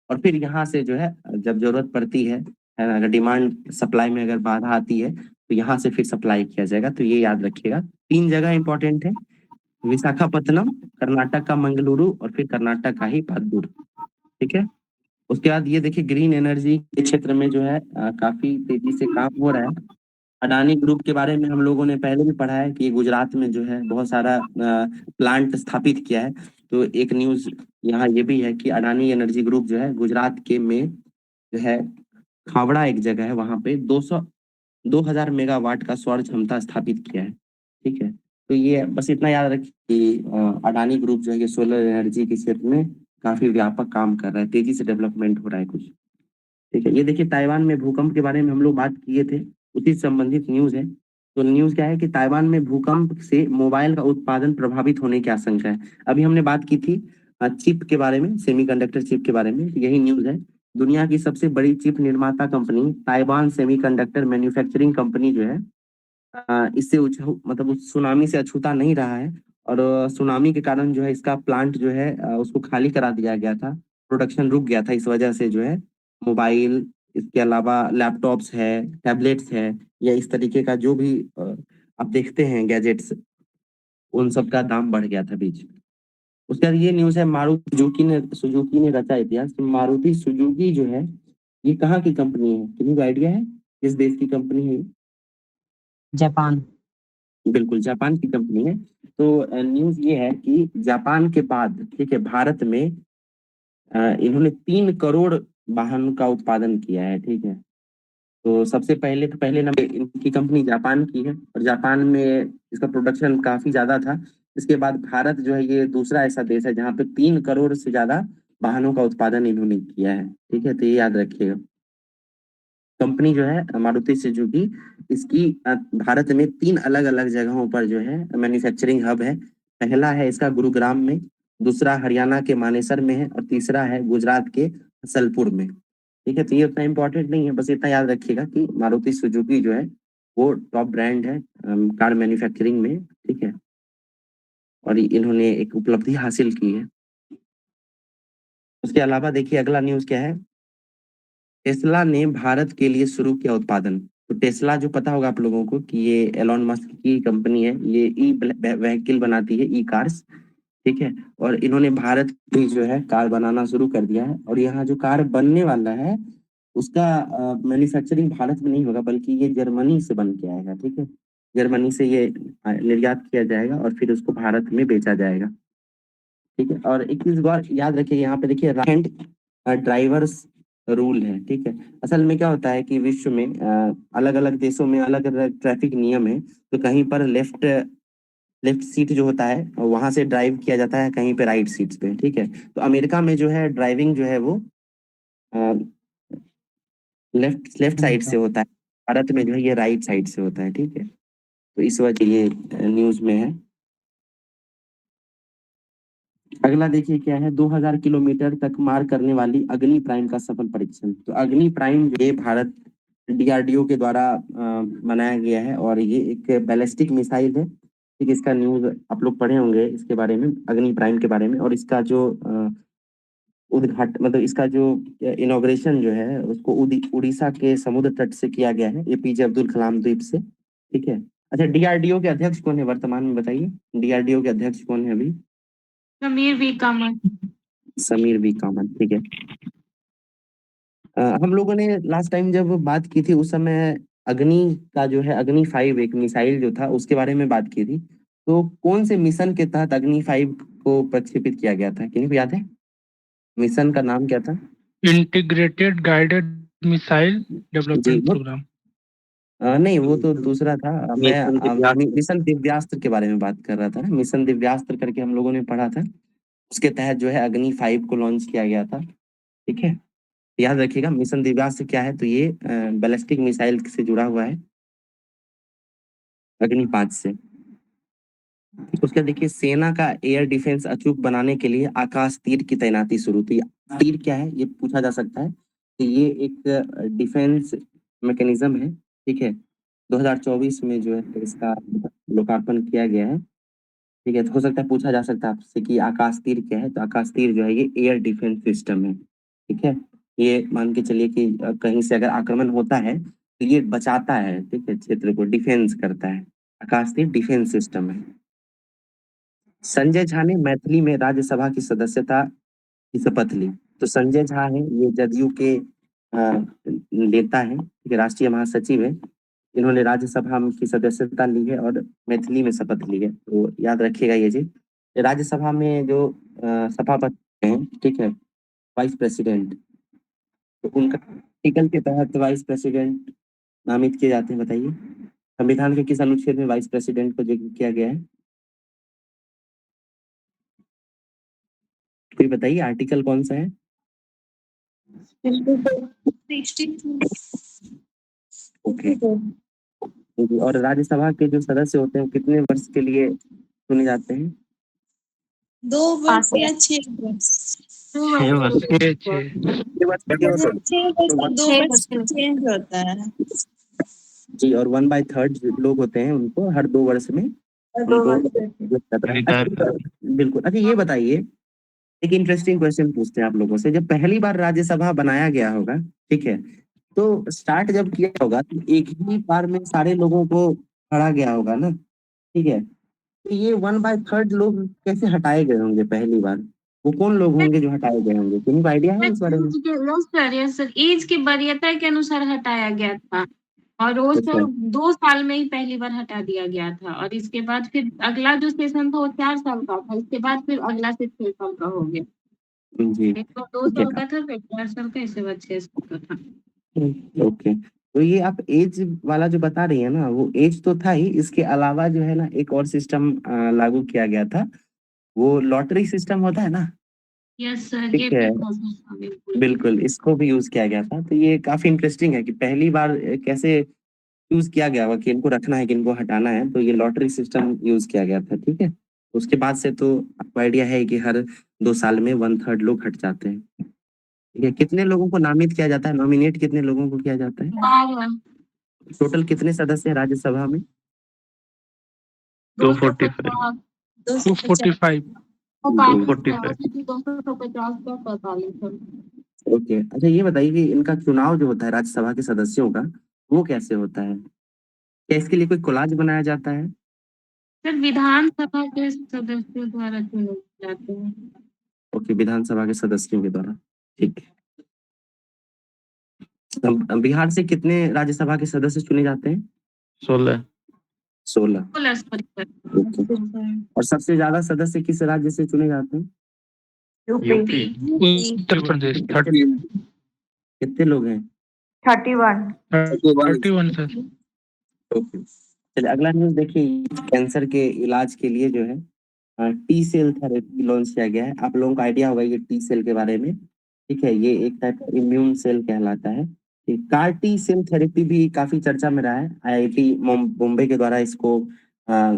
और फिर यहाँ से जो है जब जरूरत पड़ती है, अगर डिमांड सप्लाई में अगर बाधा आती है तो यहाँ से फिर सप्लाई किया जाएगा। तो ये याद रखिएगा, 3 जगह इंपॉर्टेंट है, विशाखापत्तनम, कर्नाटक का मंगलुरु और फिर कर्नाटक का ही पादुर, ठीक है। उसके बाद ये देखिए ग्रीन एनर्जी के क्षेत्र में जो है काफी तेजी से काम हो रहा है। अडानी ग्रुप के बारे में हम लोगों ने पहले भी पढ़ा है कि गुजरात में जो है बहुत सारा प्लांट स्थापित किया है। तो एक न्यूज़ यहाँ ये भी है कि अडानी एनर्जी ग्रुप जो है गुजरात के में जो है खावड़ा एक जगह है, वहाँ पे 2000 मेगावाट का सौर क्षमता स्थापित किया है, ठीक है। तो ये बस इतना याद रखिए कि अडानी ग्रुप जो है ये सोलर एनर्जी के क्षेत्र में काफी व्यापक काम कर रहा है, तेजी से डेवलपमेंट हो रहा है कुछ, ठीक है। ये देखिए ताइवान में भूकंप के बारे में हम लोग बात किए थे, उसी से संबंधित न्यूज़ है। तो न्यूज़ क्या है कि ताइवान में भूकंप से मोबाइल का उत्पादन प्रभावित होने की आशंका है। अभी हमने बात की थी चिप के बारे में, सेमीकंडक्टर चिप के बारे में, यही न्यूज़ है। दुनिया की सबसे बड़ी चिप निर्माता company Taiwan semiconductor manufacturing company जो है इससे मतलब उस सुनामी से अछूता नहीं रहा है और सुनामी के कारण जो है इसका प्लांट जो है उसको खाली करा दिया गया था, प्रोडक्शन रुक गया था। इस वजह से जो है मोबाइल, इसके अलावा लैपटॉप्स है, टैबलेट्स है या इस तरीके का जो भी आप देखते हैं गैजेट्स, उन सब का दाम बढ़ गया था बीच में। उसके बाद ये न्यूज़ है मारुति सुजुकी ने रचा इतिहास। तो मारुति सुजुकी जो है ये कहाँ की कंपनी है, किसी को आइडिया है किस देश की कंपनी है ये? जापान। बिल्कुल, जापान की कंपनी है। तो न्यूज़ ये है कि जापान के बाद, ठीक है, भारत में इन्होंने 3 करोड़ वाहन का उत्पादन किया है, ठीक है। तो सबसे पहले तो पहले नंबर इनकी कंपनी जापान की है और जापान में इसका प्रोडक्शन काफ़ी ज़्यादा था। इसके बाद भारत जो है ये दूसरा ऐसा देश है जहाँ पे 3 करोड़ से ज़्यादा वाहनों का उत्पादन इन्होंने किया है, ठीक है। तो ये याद रखिएगा। कंपनी जो है मारुति सुजुकी, इसकी भारत में 3 अलग-अलग जगहों पर जो है मैन्युफैक्चरिंग हब है। पहला है इसका गुरुग्राम में, दूसरा हरियाणा के मानेसर में है और तीसरा है गुजरात के हसनपुर में, ठीक है। तो ये उतना इम्पोर्टेंट नहीं है, बस इतना याद रखिएगा कि मारुति सुजुकी जो है वो टॉप ब्रांड है कार मैन्युफैक्चरिंग में, ठीक है। और इन्होंने एक उपलब्धि हासिल की है। उसके अलावा देखिए अगला न्यूज़ क्या है, टेस्ला ने भारत के लिए शुरू किया उत्पादन। तो टेस्ला जो पता होगा आप लोगों को कि ये एलोन मस्क की कंपनी है, ये ई व्हीकल बनाती है, ई कार्स, ठीक है। और इन्होंने भारत में जो है कार बनाना शुरू कर दिया है और यहाँ जो कार बनने वाला है उसका मैन्युफैक्चरिंग भारत में नहीं होगा बल्कि ये जर्मनी से बन के आएगा, ठीक है। जर्मनी से ये निर्यात किया जाएगा और फिर उसको भारत में बेचा जाएगा, ठीक है। और एक चीज और याद रखिए, यहाँ पे देखिए राइट हैंड ड्राइवर्स रूल है, ठीक है। असल में क्या होता है कि विश्व में अलग अलग देशों में अलग अलग ट्रैफिक नियम है। तो कहीं पर लेफ्ट लेफ्ट सीट जो होता है वहां से ड्राइव किया जाता है, कहीं पे राइट सीट्स पे, ठीक है। तो अमेरिका में जो है ड्राइविंग जो है वो लेफ्ट लेफ्ट साइड से होता है। भारत में जो है ये राइट साइड से होता है, ठीक है। तो इस वजह ये न्यूज में है। अगला देखिए क्या है, 2000 किलोमीटर तक मार करने वाली अग्नि प्राइम का सफल परीक्षण। तो अग्नि प्राइम ये भारत डीआरडीओ के द्वारा बनाया गया है और ये एक बैलिस्टिक मिसाइल है, ठीक है। इसका न्यूज आप लोग पढ़े होंगे इसके बारे में, अग्नि प्राइम के बारे में। और इसका जो उद्घाटन मतलब इसका जो इनॉग्रेशन जो है उसको उड़ीसा के समुद्र तट से किया गया है, एपीजे अब्दुल कलाम द्वीप से, ठीक है। अच्छा, डीआरडीओ के अध्यक्ष कौन है वर्तमान में, बताइए डीआरडीओ के अध्यक्ष कौन है अभी? समीर वी कामत। समीर वी कामत, ठीक है। हम लोगों ने लास्ट टाइम जब बात की थी उस समय अग्नि का जो है अग्नि 5 एक मिसाइल जो था उसके बारे में बात की थी। तो कौन से मिशन के तहत अग्नि 5 को प्रक्षेपित किया गया था, किन्हीं को याद है? मिशन का नाम क्या था? इंटीग्रेटेड गाइडेड मिसाइल जी डेवलपमेंट वो प्रोग्राम। नहीं, वो तो दूसरा था। मिशन दिव्यास्त्र। मिशन दिव्यास्त्र के बारे में बात कर रहा था ना। मिशन दिव्यास्त्र करके हम लोगों ने पढ़ा था, उसके तहत जो है अग्नि 5 को लॉन्च किया गया था, ठीक है। याद रखिएगा मिशन दिव्यास्त्र क्या है, तो ये बैलिस्टिक मिसाइल से जुड़ा हुआ है, अग्नि 5 से। उसके देखिए, सेना का एयर डिफेंस अचूक बनाने के लिए आकाश तीर की तैनाती शुरू। तो तीर क्या है ये पूछा जा सकता है। तो ये एक डिफेंस मैकेनिज्म है, ठीक है। 2024 में जो है इसका लोकार्पण किया गया है, ठीक है। तो हो सकता है पूछा जा सकता है आपसे कि आकाश तीर क्या है। तो आकाश तीर जो है ये एयर डिफेंस सिस्टम है, ठीक है। ये मान के चलिए कि कहीं से अगर आक्रमण होता है तो ये बचाता है, ठीक है, क्षेत्र को डिफेंस करता है। आकाश तीर डिफेंस सिस्टम है। संजय झा ने मैथिली में राज्यसभा की सदस्यता की शपथ ली। तो संजय झा है ये जदयू के नेता है, ठीक है, राष्ट्रीय महासचिव है। इन्होंने राज्यसभा की सदस्यता ली है और मैथिली में शपथ ली है। तो याद रखिएगा ये जी। राज्यसभा में जो सभापति हैं, ठीक है, वाइस प्रेसिडेंट, तो उनका आर्टिकल के तहत वाइस प्रेसिडेंट नामित किए जाते हैं, बताइए। संविधान के किस अनुच्छेद में वाइस प्रेसिडेंट को जिक्र किया गया है? कोई बताइए आर्टिकल कौन सा है? ओके। और राज्यसभा के जो सदस्य होते हैं कितने वर्ष के लिए चुने जाते हैं? 2 वर्ष या 6 वर्ष? 6 वर्ष। 6 6 वर्ष के लिए होते हैं। 6 वर्ष, 2 वर्ष चेंज होता है। जी, और 1/3 लोग होते हैं, उनको हर 2 वर्ष में उनको रिटायर कर। बिल्कुल। अच्छा ये बताइए, एक इंटरेस्टिंग क्वेश्चन पूछते हैं आप लोगों से। जब पहली बार राज्यसभा बनाया गया होगा, ठीक है, तो स्टार्ट जब किया होगा तो एक ही बार में सारे लोगों को खड़ा गया होगा ना, ठीक है। तो ये 1/3 लोग कैसे हटाए गए होंगे पहली बार? वो कौन लोग होंगे जो हटाए गए होंगे, किन्हीं को आइडिया है इस बारे में? यस सर, एज की वरीयता के अनुसार हटाया गया था और वो अच्छा। सर 2 साल में ही पहली बार हटा दिया गया था और इसके बाद फिर अगला जो सेशन था वो 4 साल का था। इसके बाद फिर अगला से 6 साल का हो गया। जी, एक तो 2 ठीक है। साल का था, फिर 4 साल का, इसके बाद 6 साल का था। ओके। तो ये आप एज वाला जो बता रही है ना, वो एज तो था ही, इसके अलावा जो है ना एक और सिस्टम लागू किया गया था। वो लॉटरी सिस्टम होता है ना, यस सर, ठीक ये है, भी था, बिल्कुल। बिल्कुल इसको भी यूज किया गया था। तो ये काफी इंटरेस्टिंग है कि पहली बार कैसे यूज किया गया होगा कि इनको रखना है कि इनको हटाना है। तो ये लॉटरी सिस्टम यूज किया गया था, ठीक है। उसके बाद से तो आपको आइडिया है कि हर 2 साल में 1/3 लोग हट जाते हैं, ठीक है। कितने लोगों को नामित किया जाता है, नॉमिनेट कितने लोगों को किया जाता है? 12, टोटल कितने सदस्य हैं राज्यसभा में? 245। 245। 245। ओके। अच्छा ये बताइए कि इनका चुनाव जो होता है राज्यसभा के सदस्यों का, वो कैसे होता है? क्या इसके लिए कोई कोलाज बनाया जाता है? सर विधानसभा के सदस्यों द्वारा चुने जाते हैं। ओके, विधानसभा के सदस्यों के द्वारा, ठीक है। बिहार से कितने राज्यसभा के सदस्य चुने जाते हैं? 16। 16। ओके। और सबसे ज्यादा सदस्य किस राज्य से चुने जाते हैं? यूपी। उत्तर प्रदेश 30। कितने लोग हैं? 31। 31 सर। ओके, चलिए अगला न्यूज देखिए। कैंसर के इलाज के लिए जो है टी सेल थेरेपी लॉन्च किया गया है। आप लोगों को आइडिया होगा ये टी सेल के बारे में, ठीक है। ये एक टाइप का इम्यून सेल कहलाता है। कार टी सेल थेरेपी भी काफी चर्चा में रहा है। आईआईटी बॉम्बे के द्वारा इसको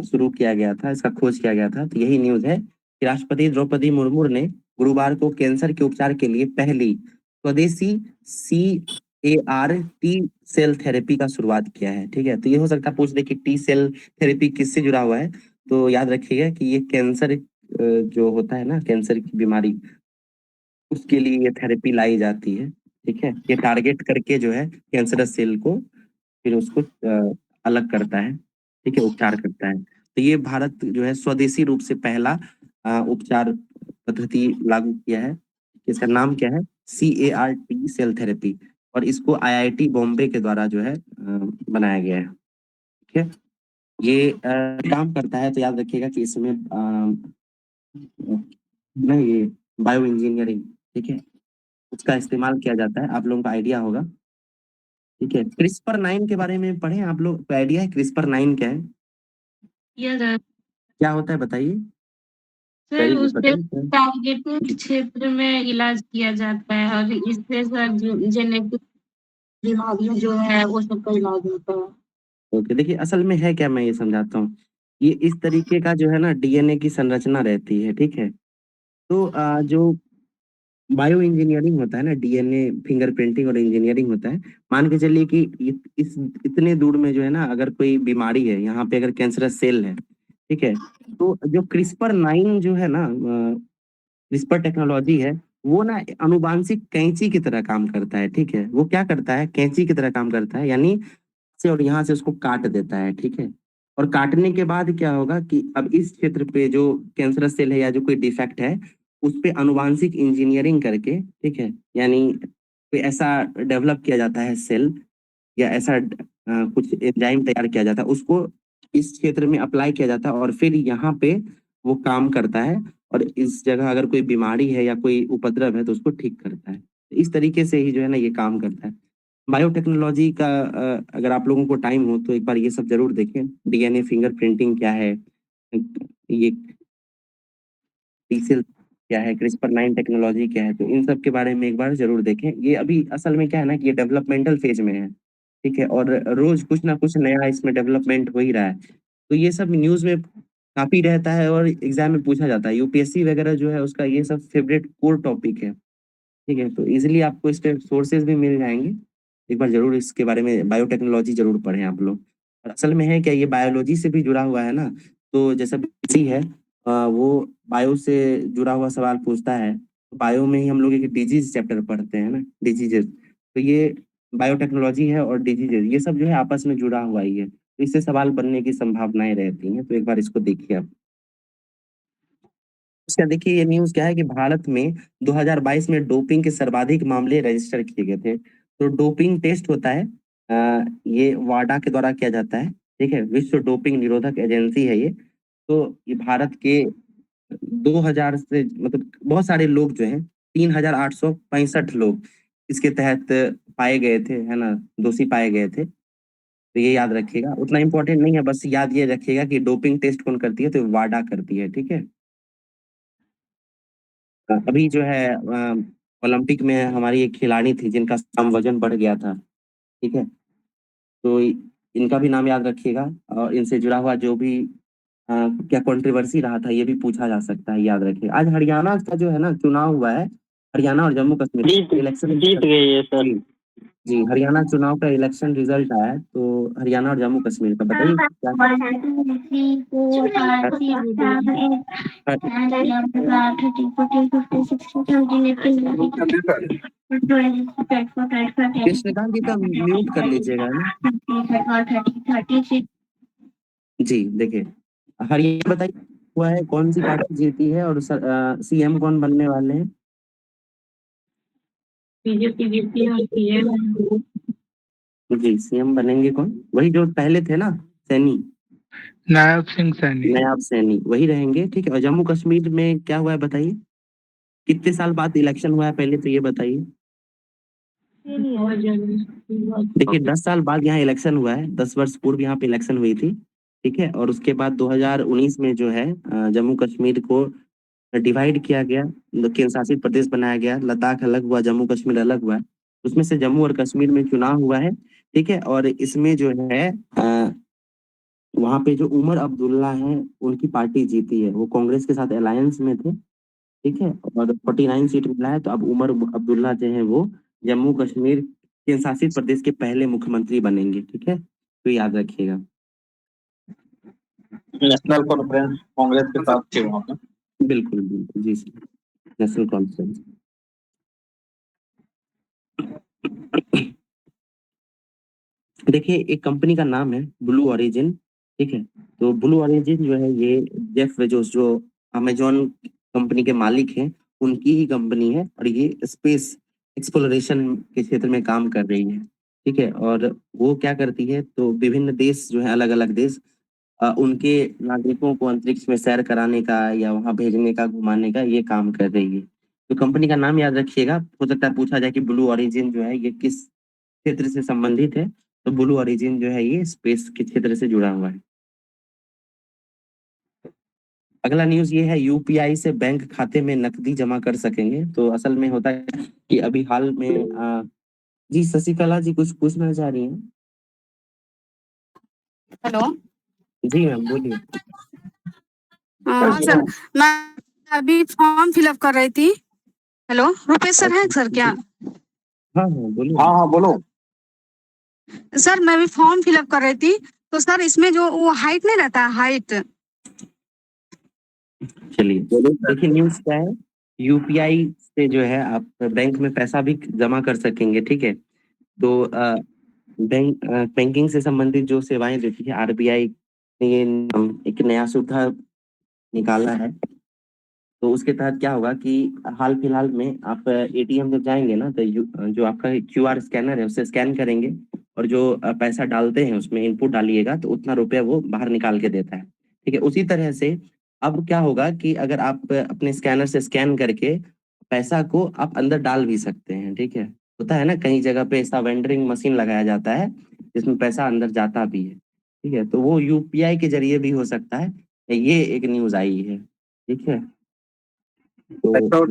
शुरू किया गया था, इसका खोज किया गया था। तो यही न्यूज है कि राष्ट्रपति द्रौपदी मुर्मू ने गुरुवार को कैंसर के उपचार के लिए पहली स्वदेशी CAR टी सेल थेरेपी का शुरुआत किया है, ठीक है। तो ये हो सकता है पूछ दे कि टी सेल थेरेपी किससे जुड़ा हुआ है। तो याद रखिएगा कि ये कैंसर जो होता है ना, कैंसर की बीमारी, उसके लिए ये थेरेपी लाई जाती है, ठीक है। ये टारगेट करके जो है कैंसरस सेल को फिर उसको अलग करता है, ठीक है, उपचार करता है। तो ये भारत जो है स्वदेशी रूप से पहला उपचार पद्धति लागू किया है। इसका नाम क्या है? CAR टी सेल थेरेपी, और इसको IIT बॉम्बे के द्वारा जो है बनाया गया है, ठीक है। ये काम करता है, तो याद रखिएगा कि इसमें नहीं, ये बायो इंजीनियरिंग, ठीक है, उसका इस्तेमाल किया जाता है। आप लोगों का आइडिया होगा, ठीक है। CRISPR-9 के बारे में पढ़े आप लोग को? आइडिया है CRISPR-9 क्या है? क्या होता है बताइए। सर वेरी गुड, उससे बताइए। टारगेटेड क्षेत्र में इलाज किया जाता है और इससे सर जेनेटिक बीमारियां जो है वो सबका इलाज होता है। ओके, देखिए असल में है क्या, मैं ये समझाता हूँ। ये इस तरीके का जो है ना DNA की संरचना रहती है, ठीक है। तो जो बायो इंजीनियरिंग होता है ना, DNA फिंगरप्रिंटिंग और इंजीनियरिंग होता है। मान के चलिए कि इस इतने दूर में जो है ना, अगर कोई बीमारी है, यहाँ पे अगर कैंसरस सेल है, ठीक है, तो जो CRISPR-9 जो है ना, CRISPR टेक्नोलॉजी है, वो ना अनुवांशिक कैंची की तरह काम करता है, ठीक है। वो क्या करता है? कैंची की तरह काम करता है, यानी से और यहाँ से उसको काट देता है, ठीक है। और काटने के बाद क्या होगा कि अब इस क्षेत्र पे जो कैंसरस सेल है या जो कोई डिफेक्ट है, उस पे अनुवांशिक इंजीनियरिंग करके, ठीक है, यानी कोई ऐसा डेवलप किया जाता है सेल, या ऐसा कुछ एंजाइम तैयार किया जाता है, उसको इस क्षेत्र में अप्लाई किया जाता है, और फिर यहाँ पे वो काम करता है, और इस जगह अगर कोई बीमारी है या कोई उपद्रव है तो उसको ठीक करता है। इस तरीके से ही जो है ना ये काम करता है। बायोटेक्नोलॉजी का अगर आप लोगों को टाइम हो तो एक बार ये सब जरूर देखें। DNA फिंगरप्रिंटिंग क्या है, ये टी-सेल क्या है, CRISPR-9 टेक्नोलॉजी क्या है, तो इन सब के बारे में एक बार जरूर देखें। ये अभी असल में क्या है ना कि ये डेवलपमेंटल फेज में है, ठीक है, और रोज कुछ ना कुछ नया इसमें डेवलपमेंट हो ही रहा है। तो ये सब न्यूज़ में काफ़ी रहता है और एग्ज़ाम में पूछा जाता है। यूपीएससी वगैरह जो है उसका ये सब फेवरेट कोर टॉपिक है, ठीक है। तो ईज़िली आपको इसके सोर्सेज़ भी मिल जाएँगे। एक बार ज़रूर इसके बारे में बायोटेक्नोलॉजी ज़रूर पढ़ें आप लोग। और असल में है क्या, ये बायोलॉजी से भी जुड़ा हुआ है ना, तो जैसा बीएससी है वो बायो से जुड़ा हुआ सवाल पूछता है। बायो में ही हम लोग एक डिजीज़ चैप्टर पढ़ते हैं ना, डिजीज़ेज़। तो ये बायोटेक्नोलॉजी है और डिजीज़ेज़, ये सब जो है आपस में जुड़ा हुआ ही है। तो इससे सवाल बनने की संभावनाएँ रहती हैं, तो एक बार इसको देखिए आप। उसका देखिए ये न्यूज़ क्या है कि भारत में 2022 में डोपिंग के सर्वाधिक मामले रजिस्टर किए गए थे। तो डोपिंग टेस्ट होता है, ये वाडा के द्वारा किया जाता है, ठीक है? विश्व डोपिंग निरोधक एजेंसी है ये। तो ये भारत के 2000 से मतलब बहुत सारे लोग जो हैं, 3865 लोग इसके तहत पाए गए थे, है ना? दोषी पाए गए थे। तो ये याद रखिएगा, उतना इम्पोर्टेंट नहीं है, बस याद ये रखिएगा कि डोपिंग टेस्ट कौन करती है, तो वाडा करती है, ठीक है? अभी जो है ओलंपिक में हमारी एक खिलाड़ी थी जिनका कम वजन बढ़ गया था, ठीक है? तो इनका भी नाम याद रखिएगा, और इनसे जुड़ा हुआ जो भी क्या कंट्रोवर्सी रहा था ये भी पूछा जा सकता है, याद रखिए। आज हरियाणा का जो है ना चुनाव हुआ है, हरियाणा और जम्मू कश्मीर इलेक्शन जीत गई है सर। जी, जी, हरियाणा चुनाव का इलेक्शन रिजल्ट आया है, तो हरियाणा और जम्मू कश्मीर का बताइए क्या? कृष्णकांत जी का म्यूट कर लीजिएगा ना। जी, देखिए हरियाणा बताइए हुआ है, कौन सी पार्टी जीती है, और CM कौन बनने वाले हैं? बीजेपी जीती है और पीएम जी, CM बनेंगे कौन? वही जो पहले थे ना, सैनी, नायब सिंह सैनी। नायब सैनी वही रहेंगे, ठीक है। और जम्मू कश्मीर में क्या हुआ है बताइए? कितने साल बाद इलेक्शन हुआ है पहले तो ये बताइए? देखिए 10 साल बाद यहाँ इलेक्शन हुआ है, 10 वर्ष पूर्व यहाँ पे इलेक्शन हुई थी, ठीक है। और उसके बाद 2019 में जो है जम्मू कश्मीर को डिवाइड किया गया, केंद्र शासित प्रदेश बनाया गया, लद्दाख अलग हुआ, जम्मू कश्मीर अलग हुआ। उसमें से जम्मू और कश्मीर में चुनाव हुआ है, ठीक है। और इसमें जो है वहाँ पे जो उमर अब्दुल्ला हैं उनकी पार्टी जीती है, वो कांग्रेस के साथ अलायंस में थे, ठीक है। और 49 सीट मिला है, तो अब उमर अब्दुल्ला जो है वो जम्मू कश्मीर केंद्र शासित प्रदेश के पहले मुख्यमंत्री बनेंगे, ठीक है। तो याद रखिएगा। नेशनल कॉन्फ्रेंस कांग्रेस के साथ थे वहाँ पे। बिल्कुल बिल्कुल जी सर, नेशनल कॉन्फ्रेंस। देखिए एक कंपनी का नाम है ब्लू ओरिजिन, ठीक है। तो ब्लू ओरिजिन जो है ये जेफ बेजोस जो अमेजोन कंपनी के मालिक हैं उनकी ही कंपनी है, और ये स्पेस एक्सप्लोरेशन के क्षेत्र में काम कर रही है, ठीक है। और वो क्या करती है, तो विभिन्न देश जो है, अलग अलग देश उनके नागरिकों को अंतरिक्ष में सैर कराने का या वहां भेजने का, घुमाने का ये काम कर रही है। तो कंपनी का नाम याद रखिएगा, हो सकता है पूछा जाए कि ब्लू ओरिजिन जो है ये किस क्षेत्र से संबंधित है, तो ब्लू ओरिजिन जो है ये स्पेस के क्षेत्र से जुड़ा हुआ है। अगला न्यूज ये है, यूपीआई से बैंक खाते में नकदी जमा कर सकेंगे। तो असल में होता है कि अभी हाल में जी शशिकला जी कुछ पूछना चाह रही हैं? हेलो। जी मैम बोलिए। हाँ सर, मैं अभी फॉर्म फिलअप कर रही थी। हेलो, रुपेश सर है सर क्या? हाँ हाँ बोलिए। हाँ बोलो। सर मैं अभी फॉर्म फिलअप कर रही थी, तो सर इसमें जो वो हाइट नहीं रहता, हाइट। चलिए देखिए न्यूज क्या है, यूपीआई से जो है आप बैंक में पैसा भी जमा कर सकेंगे, ठीक है। तो बैंकिंग से संबंधित जो सेवाएं देती है आरबीआई ने ये एक नया सुविधा निकाला है। तो उसके तहत क्या होगा कि हाल फिलहाल में आप एटीएम जब जाएंगे ना, तो जो आपका क्यूआर स्कैनर है उससे स्कैन करेंगे, और जो पैसा डालते हैं उसमें इनपुट डालिएगा तो उतना रुपया वो बाहर निकाल के देता है, ठीक है। उसी तरह से अब क्या होगा कि अगर आप अपने स्कैनर से स्कैन करके पैसा को आप अंदर डाल भी सकते हैं, ठीक है। होता है ना कई जगह पे ऐसा वेंडरिंग मशीन लगाया जाता है जिसमें पैसा अंदर जाता भी है, ठीक है। तो वो यूपीआई के जरिए भी हो सकता है, ये एक न्यूज आई है, ठीक है। तो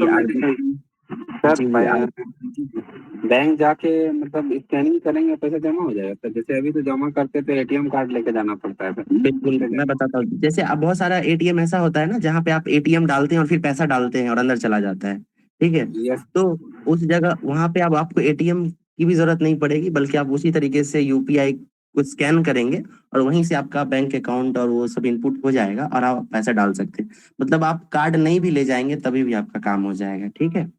बैंक जाके मतलब स्कैनिंग करेंगे पैसा जमा हो जाएगा। तो जैसे अभी तो जमा करते थे एटीएम कार्ड लेके जाना पड़ता है। बिल्कुल मैं बताता हूँ, जैसे अब बहुत सारा एटीएम ऐसा होता है ना जहाँ पे आप एटीएम डालते हैं और फिर पैसा डालते हैं और अंदर चला जाता है, ठीक है। तो उस जगह वहां पे अब आपको एटीएम की भी जरूरत नहीं पड़ेगी, बल्कि आप उसी तरीके से यूपीआई को स्कैन करेंगे और वहीं से आपका बैंक अकाउंट और वो सब इनपुट हो जाएगा और आप पैसा डाल सकते हैं। मतलब आप कार्ड नहीं भी ले जाएंगे तभी भी आपका काम हो जाएगा, ठीक है।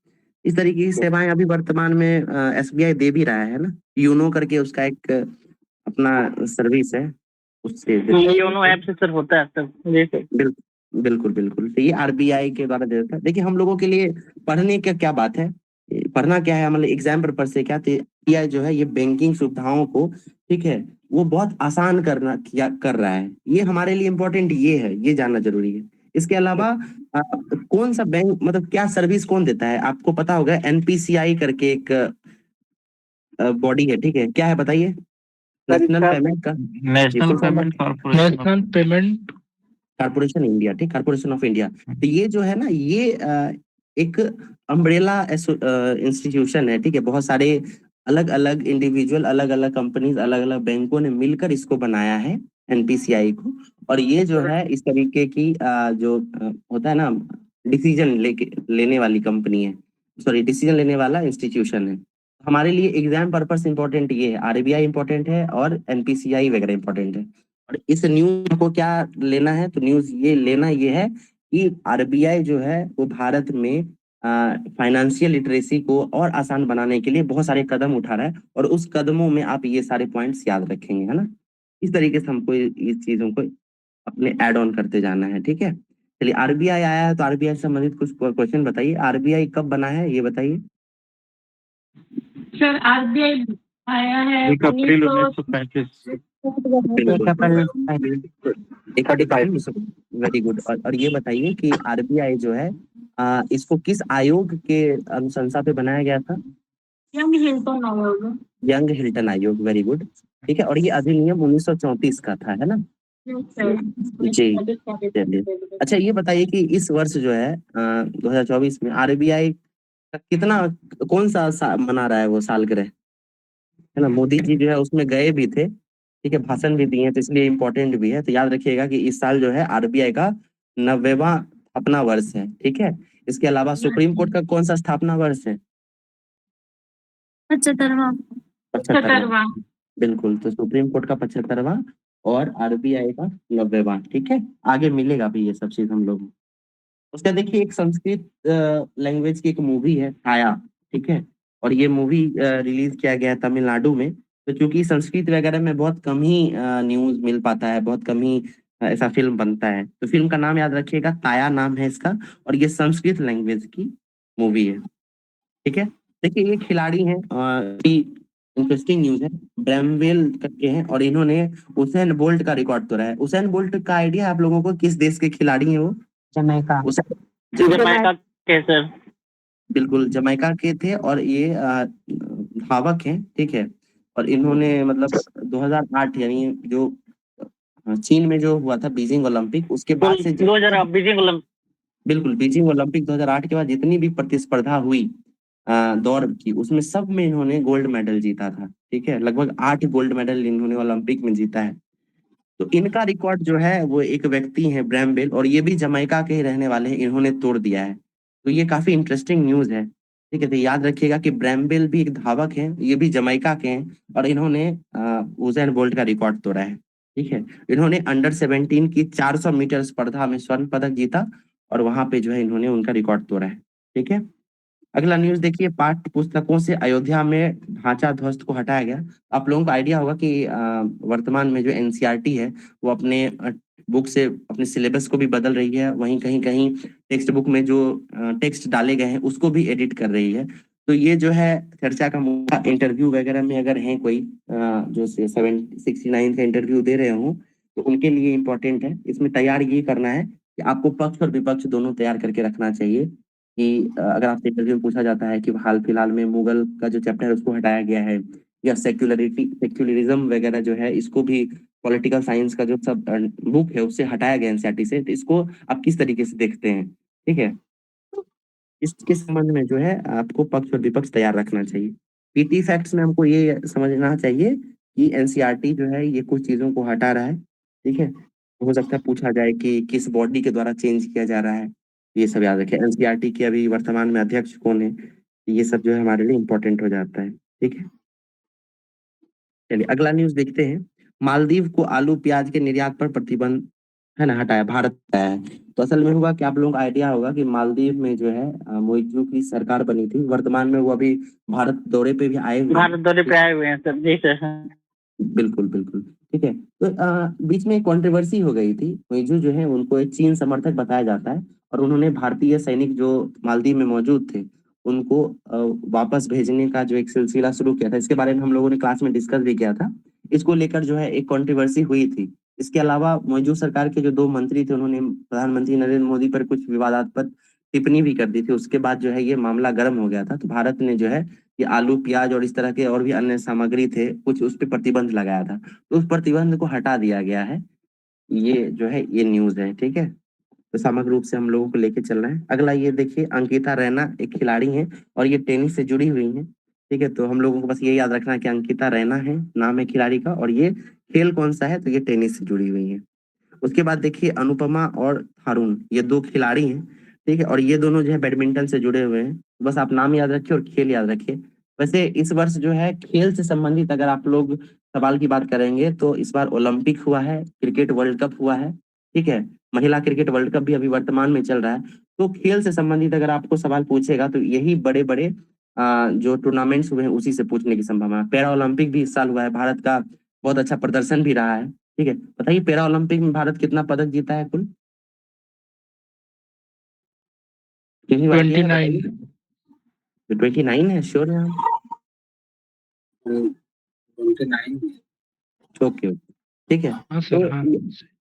इस तरीके की सेवाएं अभी वर्तमान में एसबीआई दे भी रहा है ना, यूनो करके उसका एक अपना सर्विस है, उससे योनो ऐप से सर होता है सर। बिल्कुल बिल्कुल। तो ये आरबीआई के द्वारा देता है। देखिए हम लोगों के लिए पढ़ने का क्या बात है, पढ़ना क्या है, मतलब एग्जाम पर्पज से क्या, आरबीआई जो है ये बैंकिंग सुविधाओं को, ठीक है, वो बहुत आसान कर रहा है। ये हमारे लिए इम्पोर्टेंट ये है, ये जानना जरूरी है। इसके अलावा कौन सा बैंक, मतलब क्या सर्विस कौन देता है, आपको पता होगा एनपीसीआई करके एक बॉडी है, ठीक है। क्या है बताइए? नेशनल पेमेंट का नेशनल पेमेंट कारपोरेशन इंडिया, ठीक, कारपोरेशन ऑफ इंडिया। तो ये जो है ना ये एक अम्ब्रेला इंस्टीट्यूशन है, ठीक है। बहुत सारे अलग अलग इंडिविजुअल, अलग अलग कंपनीज, अलग अलग बैंकों ने मिलकर इसको बनाया है एनपीसीआई को। और ये जो है इस तरीके की जो होता है ना डिसीजन लेने वाली कंपनी है, सॉरी डिसीजन लेने वाला इंस्टीट्यूशन है। हमारे लिए एग्जाम पर्पस इंपॉर्टेंट ये है, आरबीआई इंपॉर्टेंट है और एनपीसीआई वगैरह इंपॉर्टेंट है। और इस न्यूज को क्या लेना है, तो न्यूज ये लेना ये है कि आरबीआई जो है वो भारत में फाइनेंशियल लिटरेसी को और आसान बनाने के लिए बहुत सारे कदम उठा रहा है, और उस कदमों में आप ये सारे पॉइंट्स याद रखेंगे, है ना। इस तरीके से हमको इस चीजों को अपने ऐड ऑन करते जाना है, ठीक है। चलिए आरबीआई आया है तो आरबीआई से संबंधित कुछ क्वेश्चन बताइए। आरबीआई कब बना है ये बताइए। सर आरबीआई आया है 1935। Very good. और ये बताइए कि आरबीआई जो है इसको किस आयोग के अनुशंसा पे बनाया गया था? यंग हिल्टन आयोग। यंग हिल्टन आयोग, वेरी गुड। ठीक है, और ये अधिनियम 1934 का था, है ना? जी, चलिए। अच्छा, ये बताइए कि इस वर्ष जो है 2024 में आरबीआई का कितना, कौन सा मना रहा है वो सालगिरह, है ना? मोदी जी जो है उसमें गए भी थे, ठीक है, भाषण भी दिए हैं, तो इसलिए इम्पोर्टेंट भी है। तो याद रखिएगा कि इस साल जो है आरबीआई का 90वां स्थापना वर्ष है, ठीक है। इसके अलावा सुप्रीम कोर्ट का कौन सा स्थापना वर्ष है? 75वां। बिल्कुल, तो सुप्रीम कोर्ट का 75वां और आरबीआई का 90वां, ठीक है। आगे मिलेगा भी ये सब चीज हम लोग। उसका देखिए एक संस्कृत लैंग्वेज की एक मूवी है काया, ठीक है, और ये मूवी रिलीज किया गया है तमिलनाडु में। तो चूंकि संस्कृत वगैरह में बहुत कम ही न्यूज मिल पाता है, बहुत कम ही ऐसा फिल्म बनता है, तो फिल्म का नाम याद रखिएगा, काया नाम है इसका, और ये संस्कृत लैंग्वेज की मूवी है, ठीक है। देखिए ये खिलाड़ी हैं, इंटरेस्टिंग न्यूज है, ब्रैमवेल करके हैं, और इन्होंने उसेन बोल्ट का रिकॉर्ड तोड़ा है। उसेन बोल्ट का आइडिया है आप लोगों को, किस देश के खिलाड़ी हैं वो? जमैका। जमैका के सर। बिल्कुल, जमैका के थे, और ये धावक हैं, ठीक है। और इन्होंने मतलब 2008 यानी जो चीन में जो हुआ था बीजिंग ओलंपिक, उसके बाद से 2000 बीजिंग ओलंपिक। बिल्कुल, बीजिंग ओलंपिक 2008 के बाद जितनी भी प्रतिस्पर्धा हुई दौड़ की, उसमें सब में इन्होंने गोल्ड मेडल जीता था, ठीक है। लगभग 8 गोल्ड मेडल इन्होंने ओलंपिक में जीता है। तो इनका रिकॉर्ड जो है वो एक व्यक्ति है ब्रैमवेल, और ये भी जमैका के ही रहने वाले हैं, इन्होंने तोड़ दिया है। तो ये काफी इंटरेस्टिंग न्यूज है, ठीक है। तो याद रखिएगा कि ब्रैमवेल भी एक धावक है, ये भी जमैका के हैं, और इन्होंने उसेन बोल्ट का रिकॉर्ड तोड़ा है, ठीक है। इन्होंने अंडर 17 की 400 मीटर स्पर्धा में स्वर्ण पदक जीता, और वहां पे जो है इन्होंने उनका रिकॉर्ड तोड़ा है, ठीक है। अगला न्यूज देखिए, पाठ्य पुस्तकों से अयोध्या में ढांचा ध्वस्त को हटाया गया। आप लोगों को आइडिया होगा कि वर्तमान में जो एनसीईआरटी है वो अपने बुक से अपने सिलेबस को भी बदल रही है, वहीं कहीं कहीं टेक्स्ट बुक में जो टेक्स्ट डाले गए हैं उसको भी एडिट कर रही है। तो ये जो है चर्चा का मुद्दा, इंटरव्यू वगैरह में अगर है कोई जो 69 का इंटरव्यू दे रहे हो, तो उनके लिए इम्पोर्टेंट है। इसमें तैयार ये करना है कि आपको पक्ष और विपक्ष दोनों तैयार करके रखना चाहिए, कि अगर आपसे इंटरव्यू में पूछा जाता है कि हाल फिलहाल में मुगल का जो चैप्टर है उसको हटाया गया है, या सेक्युलरिज्म वगैरह जो है इसको भी, पॉलिटिकल साइंस का जो सब बुक है उससे हटाया गया एनसीईआरटी से, तो इसको आप किस तरीके से देखते हैं, ठीक है। इसके संबंध में जो है आपको पक्ष और विपक्ष तैयार रखना चाहिए। पीटी फैक्ट्स में हमको ये समझना चाहिए कि एनसीईआरटी जो है ये कुछ चीजों को हटा रहा है, ठीक है। हो सकता है पूछा जाए कि किस बॉडी के द्वारा चेंज किया जा रहा है, ये सब याद रखें। एनसीईआरटी के अभी वर्तमान में अध्यक्ष कौन है, ये सब जो है हमारे लिए इम्पोर्टेंट हो जाता है, ठीक है। चलिए अगला न्यूज देखते हैं। मालदीव को आलू प्याज के निर्यात पर प्रतिबंध, है ना, हटाया, भारत हटाया है। तो असल में हुआ कि आप लोगों को आइडिया होगा कि मालदीव में जो है मोइजू की सरकार बनी थी, वर्तमान में वो अभी भारत दौरे पे भी आए हुए हैं। भारत दौरे पे आए हुए हैं सर। जी सर। बिल्कुल बिल्कुल, ठीक है। तो बीच में एक कंट्रोवर्सी हो गई थी। मोइजू जो है उनको एक चीन समर्थक बताया जाता है, और उन्होंने भारतीय सैनिक जो मालदीव में मौजूद थे उनको वापस भेजने का जो एक सिलसिला शुरू किया था। इसके बारे में हम लोगों ने क्लास में डिस्कस भी किया था। इसको लेकर जो है एक कंट्रोवर्सी हुई थी। इसके अलावा मौजूद सरकार के जो 2 मंत्री थे उन्होंने प्रधानमंत्री नरेंद्र मोदी पर कुछ विवादास्पद टिप्पणी भी कर दी थी। उसके बाद जो है ये मामला गर्म हो गया था। तो भारत ने जो है ये आलू प्याज और इस तरह के और भी अन्य सामग्री थे कुछ, उस पर प्रतिबंध लगाया था। तो उस प्रतिबंध को हटा दिया गया है। ये जो है ये न्यूज है, ठीक है। तो समग्र रूप से हम लोगों को लेके चलना है। अगला ये देखिए, अंकिता रैना एक खिलाड़ी है, और ये टेनिस से जुड़ी हुई है, ठीक है। तो हम लोगों को बस ये याद रखना है कि अंकिता रैना है नाम है खिलाड़ी का, और ये खेल कौन सा है, तो ये टेनिस से जुड़ी हुई है। उसके बाद देखिए अनुपमा और थारून, ये 2 खिलाड़ी हैं, ठीक है, और ये दोनों जो है बैडमिंटन से जुड़े हुए हैं। बस आप नाम याद रखिए और खेल याद रखिए। वैसे इस वर्ष जो है खेल से संबंधित अगर आप लोग सवाल की बात करेंगे तो इस बार ओलंपिक हुआ है, क्रिकेट वर्ल्ड कप हुआ है, ठीक है। महिला क्रिकेट वर्ल्ड कप भी अभी वर्तमान में चल रहा है। तो खेल से संबंधित अगर आपको सवाल पूछेगा तो यही बड़े बड़े जो टूर्नामेंट्स हुए हैं उसी से पूछने की संभावना है। पैरा ओलंपिक भी इस साल हुआ है, भारत का बहुत अच्छा प्रदर्शन भी रहा है, ठीक है। बताइए पैरा ओलंपिक में भारत कितना पदक जीता है कुल? 29। 29 है, श्योर है आप? 29। ओके ओके, ठीक है। हाँ तो सर, हाँ।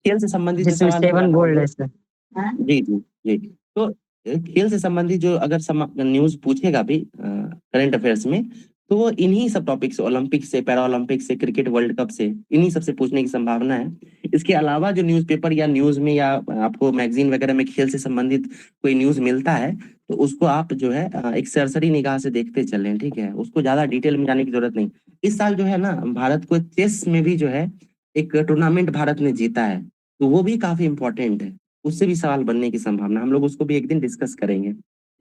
खेल से संबंधित जो जिसमें सवाल 7 गोल्ड है सर। जी जी जी। तो खेल से संबंधित जो अगर न्यूज पूछेगा भी करंट अफेयर्स में, तो वो इन्हीं सब टॉपिक से, ओलंपिक से, पैरा ओलंपिक से, क्रिकेट वर्ल्ड कप से, इन्हीं सब से पूछने की संभावना है। इसके अलावा जो न्यूज़पेपर या न्यूज में या आपको मैगजीन वगैरह में खेल से संबंधित कोई न्यूज मिलता है, तो उसको आप जो है एक सरसरी निगाह से देखते चलें, ठीक है। उसको ज्यादा डिटेल में जाने की जरूरत नहीं। इस साल जो है ना, भारत को चेस में भी जो है एक टूर्नामेंट भारत ने जीता है, तो वो भी काफी इंपॉर्टेंट है। उससे भी सवाल बनने की संभावना, हम लोग उसको भी एक दिन डिस्कस करेंगे,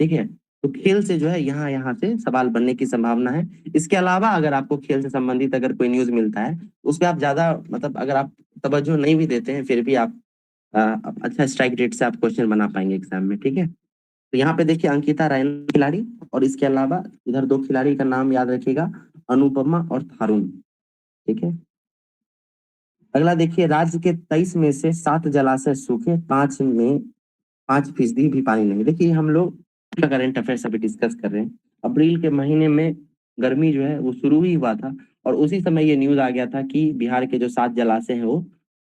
ठीक है। तो खेल से जो है यहाँ यहाँ से सवाल बनने की संभावना है। इसके अलावा अगर आपको खेल से संबंधित अगर कोई न्यूज मिलता है, उस पर आप ज्यादा मतलब अगर आप तवज्जो नहीं भी देते हैं, फिर भी आप अच्छा स्ट्राइक रेट से आप क्वेश्चन बना पाएंगे एग्जाम में, ठीक है। तो यहाँ पे देखिए अंकिता रैना खिलाड़ी, और इसके अलावा इधर 2 खिलाड़ी का नाम याद रखिएगा, अनुपमा और थारून, ठीक है। अगला देखिए, राज्य के 23 में से 7 जलाशय सूखे, 5 में 5% भी पानी नहीं। देखिए हम लोग करंट अफेयर्स अभी डिस्कस कर रहे हैं। अप्रैल के महीने में गर्मी जो है वो शुरू ही हुआ था, और उसी समय ये न्यूज आ गया था कि बिहार के जो 7 जलाशय हैं वो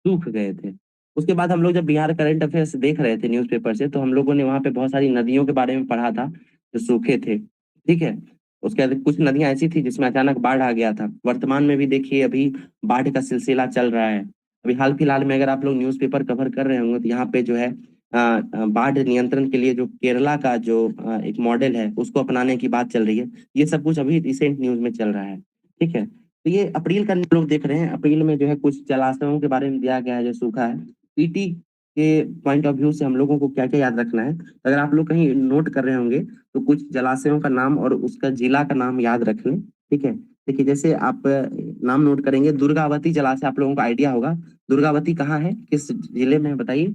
सूख गए थे। उसके बाद हम लोग जब बिहार करंट अफेयर्स देख रहे थे न्यूज़पेपर से, तो हम लोगों ने वहाँ पे बहुत सारी नदियों के बारे में पढ़ा था जो सूखे थे, ठीक है। उसके बाद कुछ नदियां ऐसी थी जिसमें अचानक बाढ़ आ गया था। वर्तमान में भी देखिए अभी बाढ़ का सिलसिला चल रहा है। अभी हाल फिलहाल में अगर आप लोग न्यूज़पेपर कवर कर रहे होंगे, तो यहाँ पे जो है बाढ़ नियंत्रण के लिए जो केरला का जो एक मॉडल है उसको अपनाने की बात चल रही है। ये सब कुछ अभी रिसेंट न्यूज में चल रहा है, ठीक है। तो ये अप्रैल का लोग देख रहे हैं। अप्रैल में जो है कुछ जलाशयों के बारे में दिया गया है जो सूखा है। पीटी के पॉइंट ऑफ व्यू से हम लोगों को क्या क्या याद रखना है, अगर आप लोग कहीं नोट कर रहे होंगे तो कुछ जलाशयों का नाम और उसका जिला का नाम याद रख लें, ठीक है। देखिए जैसे आप नाम नोट करेंगे, दुर्गावती जलाशय आप लोगों को आइडिया होगा। दुर्गावती कहाँ है, किस जिले में है बताइए?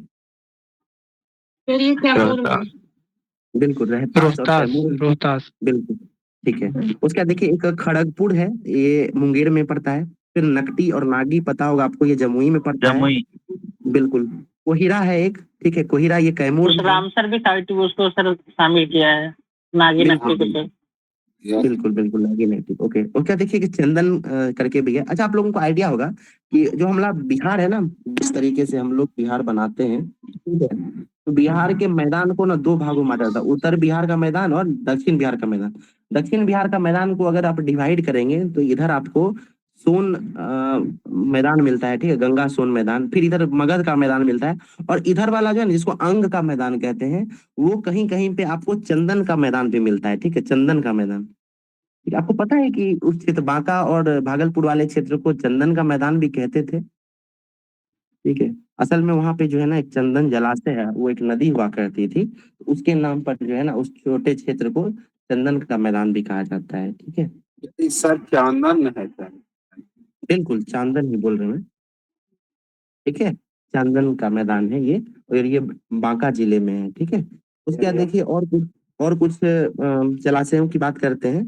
चलिए कैमूर में। बिल्कुल, रोहतास और रोहतास कैमूर, रोहतास बिल्कुल, ठीक है। उसके बाद देखिए एक खड़गपुर है, ये मुंगेर में पड़ता है। फिर नकटी और नागी पता होगा आपको, ये जमुई में पड़ता है। बिल्कुल। कोहिरा है एक, ठीक है, कोहिरा ये कैमूर उस में है। रामसर भी साइट उसको सर शामिल किया है, नागी नक्की को सर। बिल्कुल बिल्कुल नागी नकटी, ओके। और क्या देखिए कि चंदन करके भी है। अच्छा, आप लोगों को आइडिया होगा कि जो हमारा बिहार है ना, जिस तरीके से हम लोग बिहार बनाते हैं, ठीक है, तो बिहार के मैदान को ना 2 भागों में बांटा जाता है, उत्तर बिहार का मैदान और दक्षिण बिहार का मैदान। दक्षिण बिहार का मैदान को अगर आप डिवाइड करेंगे, तो इधर आपको सोन मैदान मिलता है, ठीक है, गंगा सोन मैदान। फिर इधर मगध का मैदान मिलता है, और इधर वाला जो है ना, जिसको अंग का मैदान कहते हैं, वो कहीं कहीं पे आपको चंदन का मैदान भी मिलता है, ठीक है, चंदन का मैदान। ठीक है, आपको पता है कि उस क्षेत्र बांका और भागलपुर वाले क्षेत्र को चंदन का मैदान भी कहते थे, ठीक है। असल में वहां पे जो है ना एक चंदन जलाशय है, वो एक नदी हुआ करती थी, तो उसके नाम पर जो है ना उस छोटे क्षेत्र को चंदन का मैदान भी कहा जाता है, ठीक है। सर चांदन है सर। बिल्कुल चांदन ही बोल रहे हैं, ठीक है, चांदन का मैदान है ये, और ये बांका जिले में है, ठीक है। उसके बाद देखिए और कुछ जलाशयों की बात करते हैं।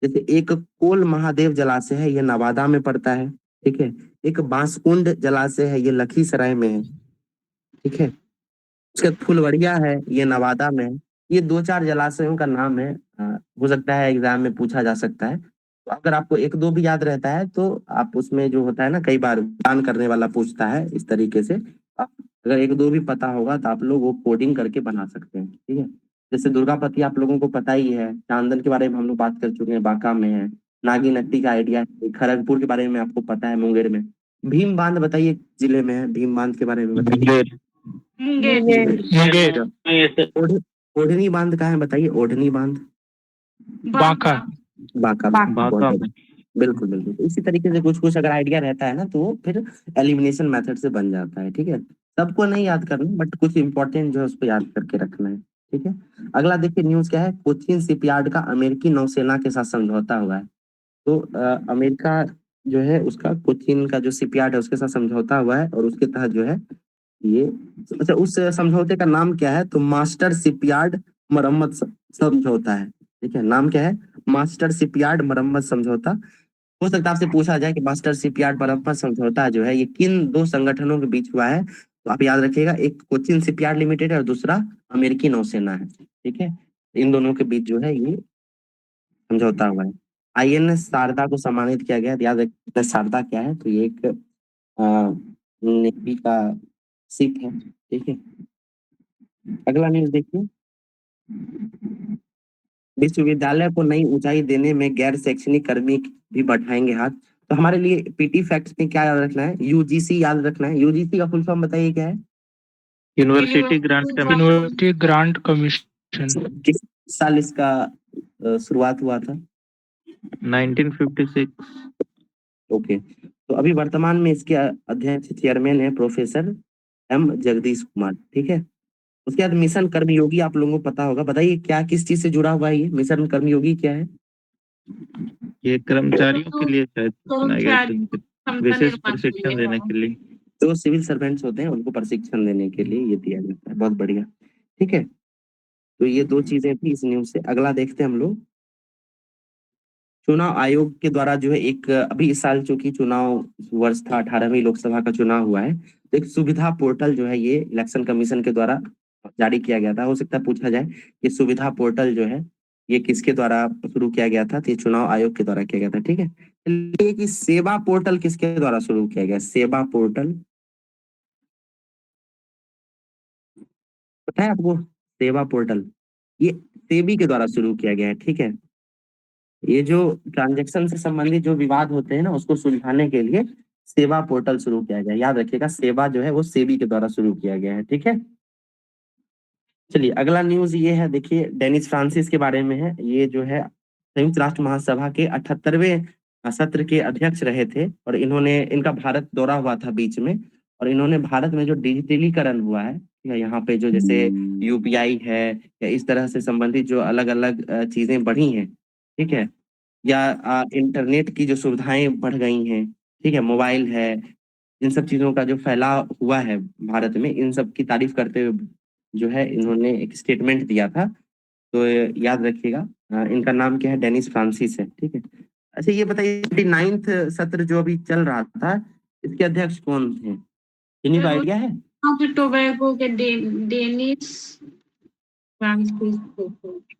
जैसे एक कोल महादेव जलाशय है, ये नवादा में पड़ता है, ठीक है। एक बांसकुंड जलाशय है, ये लखीसराय में है, ठीक है। उसके बाद फुलवरिया है, ये नवादा में है। ये 2-4 जलाशयों का नाम है, हो सकता है एग्जाम में पूछा जा सकता है। तो अगर आपको 1-2 भी याद रहता है, तो आप उसमें जो होता है ना, कई बार दान करने वाला पूछता है इस तरीके से, आप अगर 1-2 भी पता होगा तो आप लोग वो कोडिंग करके बना सकते हैं, ठीक है। जैसे दुर्गापति आप लोगों को पता ही है, चांदन के बारे में हम लोग बात कर चुके हैं, बांका में है। नागी नट्टी का आइडिया है, खड़गपुर के बारे में आपको पता है, मुंगेर में। भीम बांध बताइए जिले में है, भीम बांध के बारे में बताइए। मुंगेर। मुंगेर ये सर ओढ़नी बांध कहाँ है बताइए, ओढ़नी बांध? बांका बांका में। बिल्कुल बिल्कुल। तो इसी तरीके से कुछ कुछ अगर आइडिया रहता है ना, तो वो फिर एलिमिनेशन मेथड से बन जाता है, ठीक है। सबको नहीं याद करना, बट कुछ इंपॉर्टेंट जो है उसको याद करके रखना है, ठीक है। अगला देखिए न्यूज क्या है, कोचीन शिपयार्ड का अमेरिकी नौसेना के साथ समझौता हुआ है। तो अमेरिका जो है उसका कोचीन का जो शिपयार्ड है उसके साथ समझौता हुआ है, और उसके तहत जो है ये, अच्छा, उस समझौते का नाम क्या है, तो मास्टर शिपयार्ड मरम्मत समझौता है, ठीक है। नाम क्या है, मास्टर शिपयार्ड मरम्मत समझौता। हो सकता है आपसे पूछा जाए कि मास्टर शिपयार्ड मरम्मत समझौता जो है ये किन 2 संगठनों के बीच हुआ है, तो आप याद रखिएगा, एक कोचिन शिपयार्ड लिमिटेड है और दूसरा अमेरिकी नौसेना है, ठीक है। इन दोनों के बीच जो है ये समझौता हुआ है। आईएनएस शारदा को सम्मानित किया गया है, तो याद रखिए शारदा क्या है, तो ये एक नेवी का शिप है, ठीक है। अगला न्यूज देखिए, विश्वविद्यालय को नई ऊंचाई देने में गैर शैक्षणिक कर्मी भी बढ़ाएंगे हाथ। तो हमारे लिए पीटी फैक्ट्स में क्या याद रखना है? यूजीसी याद रखना है। यूजीसी का फुल फॉर्म बताइए क्या है? University grant commission. किस साल इसका शुरुआत हुआ था? 1956। ओके, तो अभी वर्तमान में इसके अध्यक्ष चेयरमैन है प्रोफेसर एम जगदीश कुमार। ठीक है, उसके बाद मिशन कर्मयोगी आप लोगों को पता होगा। बताइए क्या किस चीज से जुड़ा हुआ है ये मिशन कर्मयोगी क्या है? ये कर्मचारियों के लिए शायद बनाया गया है, विशेष प्रशिक्षण देने के लिए। जो सिविल सर्वेंट्स होते हैं उनको प्रशिक्षण देने के लिए ये दिया जाता है। बहुत बढ़िया, ठीक है। तो ये दो चीजें थी इस न्यूज से। अगला देखते हैं हम लोग। चुनाव आयोग के द्वारा जो है एक अभी इस साल चूंकि चुनाव वर्ष था, 18वीं लोकसभा का चुनाव हुआ है, तो एक सुविधा पोर्टल जो है ये इलेक्शन कमीशन के द्वारा जारी किया गया था। हो सकता है पूछा जाए ये सुविधा पोर्टल जो है ये किसके द्वारा शुरू किया गया था? तो ये चुनाव आयोग के द्वारा किया गया था। ठीक है, ये कि सेवा पोर्टल किसके द्वारा शुरू किया गया? सेवा पोर्टल पता है आपको? सेवा पोर्टल ये सेबी के द्वारा शुरू किया गया है। ठीक है, ये जो ट्रांजैक्शन से संबंधित जो विवाद होते हैं ना उसको सुलझाने के लिए सेवा पोर्टल शुरू किया गया है। याद रखिएगा, सेवा जो है वो सेबी के द्वारा शुरू किया गया है। ठीक है, चलिए अगला न्यूज ये है। देखिए डेनिस फ्रांसिस के बारे में है। ये जो है संयुक्त राष्ट्र महासभा के 78वें सत्र के अध्यक्ष रहे थे और इन्होंने इनका भारत दौरा हुआ था बीच में, और इन्होंने भारत में जो डिजिटलीकरण हुआ है या यहाँ पे जो जैसे यूपीआई है या इस तरह से संबंधित जो अलग अलग चीजें बढ़ी हैं, ठीक है, या इंटरनेट की जो सुविधाएं बढ़ गई हैं, ठीक है, मोबाइल है, इन सब चीजों का जो फैलाव हुआ है भारत में, इन सब की तारीफ करते हुए जो है इन्होंने एक स्टेटमेंट दिया था। तो याद रखिएगा, इनका नाम क्या है? डेनिस फ्रांसिस है। ठीक है, अच्छा ये बताइए 29th सत्र जो अभी चल रहा था इसके अध्यक्ष कौन थे? किन्हीं को आइडिया है? हाँ, तो टोबैगो के डेनिस फ्रांसिस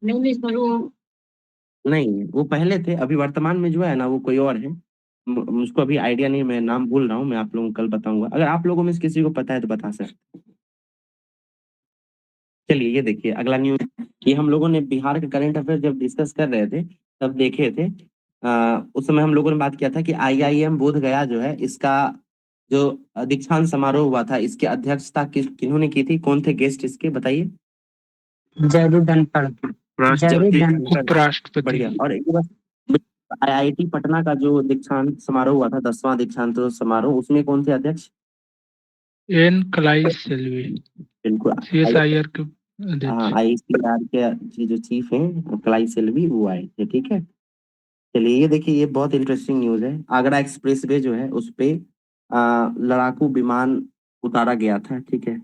नहीं सर, वो नहीं, वो पहले थे। अभी वर्तमान में जो है ना वो कोई और है। मुझको अभी आइडिया नहीं, मैं नाम भूल रहा हूँ। मैं आप लोगों को कल बताऊंगा। अगर आप लोगों में से किसी को पता है तो बता सकते। चलिए ये देखिए अगला न्यूज। ये हम लोगों ने बिहार के करंट अफेयर जब डिस्कस कर रहे थे तब देखे थे। उस समय हम लोगों ने बात किया था कि आईआईएम बोध गया जो है इसका जो दीक्षांत समारोह हुआ था इसकी अध्यक्षता किन्होंने की थी? कौन थे गेस्ट इसके? बताइए। जयरू धनखड़। उपराष्ट्रपति। बढ़िया। और एक बात, आईआईटी पटना का जो दीक्षांत समारोह हुआ था, 10वां दीक्षांत समारोह, उसमें कौन थे अध्यक्ष? एन कलाई सेल्वी। बिल्कुल, सीएसआईआर के अध्यक्ष। आईसीआर के जो चीफ हैं कलाई सेल्वी, वो आए थे। ठीक है, चलिए ये देखिए ये बहुत इंटरेस्टिंग न्यूज है। आगरा एक्सप्रेसवे जो है उस पे लड़ाकू विमान उतारा गया था। ठीक है,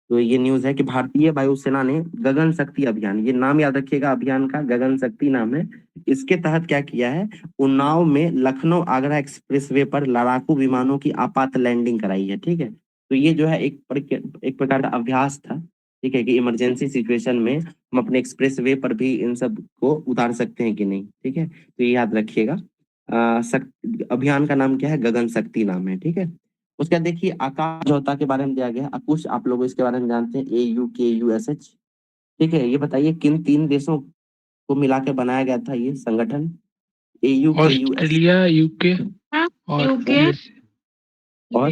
तो ये न्यूज है कि भारतीय वायुसेना ने गगन शक्ति अभियान, ये नाम याद रखिएगा अभियान का, गगन शक्ति नाम है। इसके तहत क्या किया है? उन्नाव में लखनऊ आगरा एक्सप्रेसवे पर लड़ाकू विमानों की आपात लैंडिंग कराई है। ठीक है, तो ये जो है एक प्रकार का अभ्यास था। ठीक है, कि इमरजेंसी सिचुएशन में हम अपने एक्सप्रेस वे पर भी इन सब को उतार सकते हैं कि नहीं। ठीक है, तो ये याद रखिएगा। अभियान का नाम क्या है? गगन शक्ति नाम है। ठीक है, उसके बाद देखिए आकाश समझौता के बारे में दिया गया है। कुछ आप लोग इसके बारे में जानते हैं? AUKUSH। ठीक है, ये बताइए किन 3 देशों को मिला के बनाया गया था ये संगठन? AUKUS ऑस्ट्रेलिया, यूके और यूके और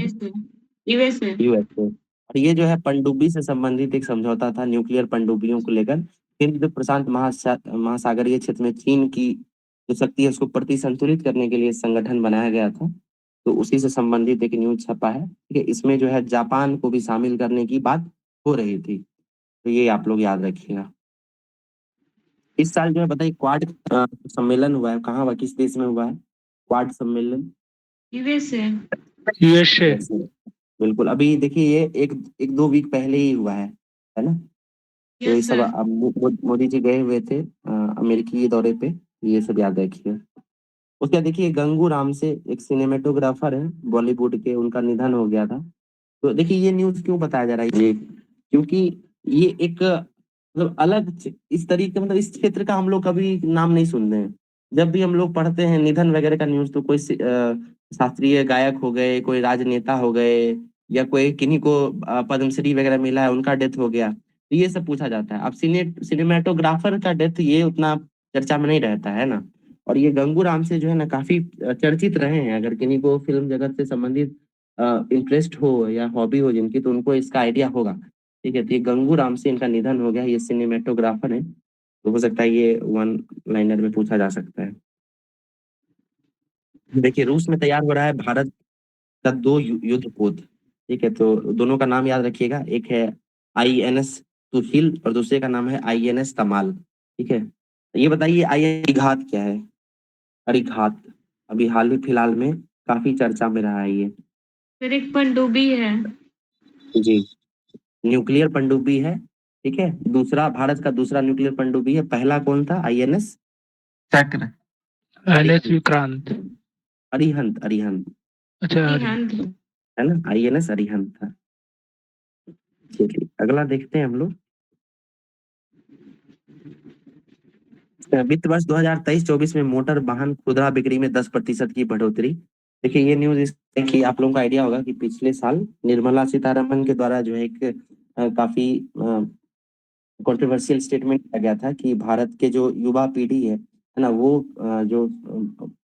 यूएसए। USA। और ये जो है पनडुब्बी से संबंधित एक समझौता था, न्यूक्लियर पनडुब्बियों को लेकर। हिंद प्रशांत महासागरीय क्षेत्र में चीन की जो शक्ति है उसको संतुलित करने के लिए संगठन बनाया गया था। तो उसी से संबंधित एक न्यूज छपा है। ठीक है, इसमें जो है जापान को भी शामिल करने की बात हो रही थी। तो ये आप लोग याद रखिएगा। इस साल जो है बताइए क्वाड सम्मेलन हुआ है, कहाँ हुआ, किस देश में हुआ है क्वाड सम्मेलन? यूएसए। बिल्कुल, अभी देखिए ये एक 2 वीक पहले ही हुआ है ना? तो ये सब मोदी जी गए हुए थे अमेरिकी दौरे पे, ये सब याद रखिए। उसके बाद देखिए गंगू राम से एक सिनेमेटोग्राफर है बॉलीवुड के, उनका निधन हो गया था। तो देखिए ये न्यूज क्यों बताया जा रहा है? ये क्योंकि ये एक मतलब अलग इस तरीके, मतलब इस क्षेत्र का हम लोग कभी नाम नहीं सुनते हैं। जब भी हम लोग पढ़ते हैं निधन वगैरह का न्यूज तो कोई शास्त्रीय गायक हो गए, कोई राजनेता हो गए, या कोई किन्हीं को पद्मश्री वगैरह मिला है, उनका डेथ हो गया। तो ये सब पूछा जाता है। अब सिनेमेटोग्राफर का डेथ ये उतना चर्चा में नहीं रहता है ना। और ये गंगू राम से जो है ना काफी चर्चित रहे हैं। अगर किन्हीं को फिल्म जगत से संबंधित इंटरेस्ट हो या हॉबी हो जिनकी, तो उनको इसका आइडिया होगा। ठीक है, तो ये गंगू राम से इनका निधन हो गया। ये सिनेमेटोग्राफर है, तो हो सकता है ये वन लाइनर में पूछा जा सकता है। देखिए, रूस में तैयार हो रहा है भारत का 2 युद्ध पोत। ठीक है, तो दोनों का नाम याद रखिएगा। एक है INS सुशील और दूसरे का नाम है INS तमाल। ठीक है, ये बताइए INS अरिघात क्या है? अरिघात अभी हाल ही फिलहाल में काफी चर्चा में रहा है ये। फिर एक पनडुब्बी है। जी, न्यूक्लियर पनडुब्बी है। ठीक है, दूसरा भारत का दूसरा न्यूक्लियर पनडुब्बी है। पहला कौन था? INS चक्र। NS विक्रांत। अरिहंत। अरिहंत अच्छा है ना, INS अरिहंत था। चलिए अगला देखते हैं हम लोग। वित्त वर्ष 2023-24 में मोटर वाहन खुदरा बिक्री में 10% की बढ़ोतरी। देखिए, ये न्यूज इसलिए कि आप लोगों को आइडिया होगा कि पिछले साल निर्मला सीतारमन के द्वारा जो है एक काफी कंट्रोवर्शियल स्टेटमेंट किया गया था कि भारत के जो युवा पीढ़ी है ना, वो जो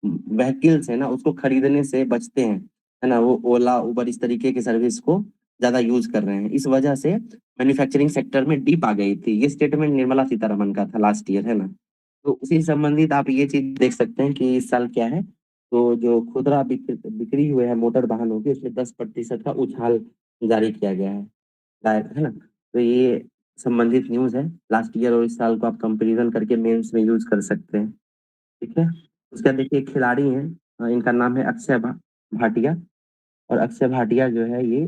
व्हीकल्स है ना उसको खरीदने से बचते हैं, है ना। वो ओला उबर इस तरीके के सर्विस को ज्यादा यूज कर रहे हैं। इस वजह से मैन्युफैक्चरिंग सेक्टर में डिप आ गई थी। ये स्टेटमेंट निर्मला सीतारमन का था लास्ट ईयर, है ना। तो उसी संबंधित आप ये चीज देख सकते हैं कि इस साल क्या है। तो जो खुदरा बिक्री हुए हैं मोटर वाहनों की, उसमें 10% का उछाल जारी किया गया है, है ना। तो ये संबंधित न्यूज है लास्ट ईयर और इस साल को आप कंपैरिजन करके मेंस में यूज कर सकते हैं। ठीक है, उसका देखिए एक खिलाड़ी हैं, इनका नाम है अक्षय भाटिया। और अक्षय भाटिया जो है ये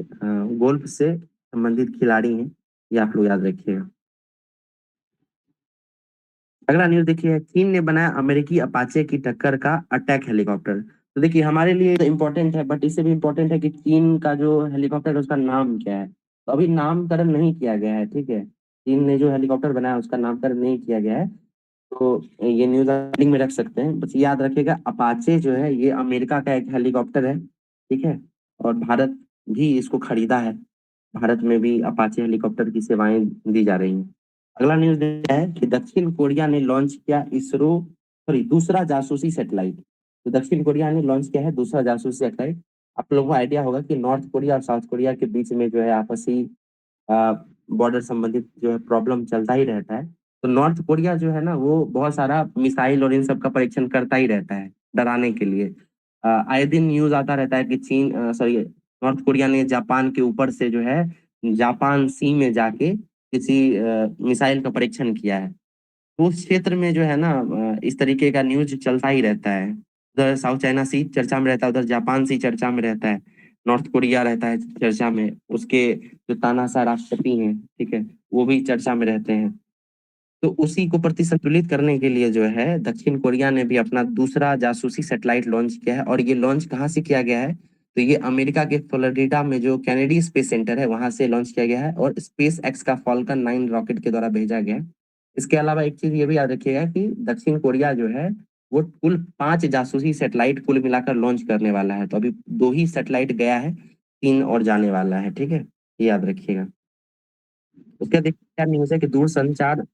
गोल्फ से संबंधित खिलाड़ी हैं, ये आप लोग याद रखिएगा। अगला न्यूज देखिए, चीन ने बनाया अमेरिकी अपाचे की टक्कर का अटैक हेलीकॉप्टर। तो देखिए, हमारे लिए तो इम्पोर्टेंट है, बट इससे भी इम्पोर्टेंट है कि चीन का जो हेलीकॉप्टर है उसका नाम क्या है। तो अभी नामकरण नहीं किया गया है। ठीक है, चीन ने जो हेलीकॉप्टर बनाया उसका नामकरण नहीं किया गया है। तो ये न्यूज रीडिंग में रख सकते हैं। बस याद रखिएगा, अपाचे जो है ये अमेरिका का एक हेलीकॉप्टर है। ठीक है, और भारत भी इसको खरीदा है। भारत में भी अपाचे हेलीकॉप्टर की सेवाएं दी जा रही हैं। अगला न्यूज है कि दक्षिण कोरिया ने लॉन्च किया दूसरा जासूसी सैटेलाइट। तो दक्षिण कोरिया ने लॉन्च किया है दूसरा जासूसी सैटेलाइट। आप लोगों को आइडिया होगा कि नॉर्थ कोरिया और साउथ कोरिया के बीच में जो है आपसी बॉर्डर संबंधित जो है प्रॉब्लम चलता ही रहता है। तो नॉर्थ कोरिया जो है ना वो बहुत सारा मिसाइल और इन सब का परीक्षण करता ही रहता है डराने के लिए। आए दिन न्यूज आता रहता है कि नॉर्थ कोरिया ने जापान के ऊपर से जो है जापान सी में जाके किसी मिसाइल का परीक्षण किया है। तो उस क्षेत्र में जो है ना इस तरीके का न्यूज चलता ही रहता है। उधर साउथ चाइना सी चर्चा में रहता है, उधर जापान सी चर्चा में रहता है, नॉर्थ कोरिया रहता है चर्चा में, उसके जो तानाशाह राष्ट्रपति हैं, ठीक है, वो भी चर्चा में रहते हैं। तो उसी को प्रतिसंतुलित करने के लिए जो है दक्षिण कोरिया ने भी अपना दूसरा जासूसी सैटेलाइट लॉन्च किया है। और ये लॉन्च कहाँ से किया गया है? तो ये अमेरिका के फ्लोरिडा में जो कैनेडी स्पेस सेंटर है वहां से लॉन्च किया गया है और स्पेस एक्स का फॉल्कन 9 रॉकेट के द्वारा भेजा गया है। इसके अलावा एक चीज ये भी याद रखिएगा कि दक्षिण कोरिया जो है वो कुल 5 जासूसी सैटेलाइट कुल मिलाकर लॉन्च करने वाला है। तो अभी 2 ही सैटेलाइट गया है, 3 और जाने वाला है। ठीक है, ये याद रखिएगा। उसके देखिए क्या न्यूज है कि दूरसंचार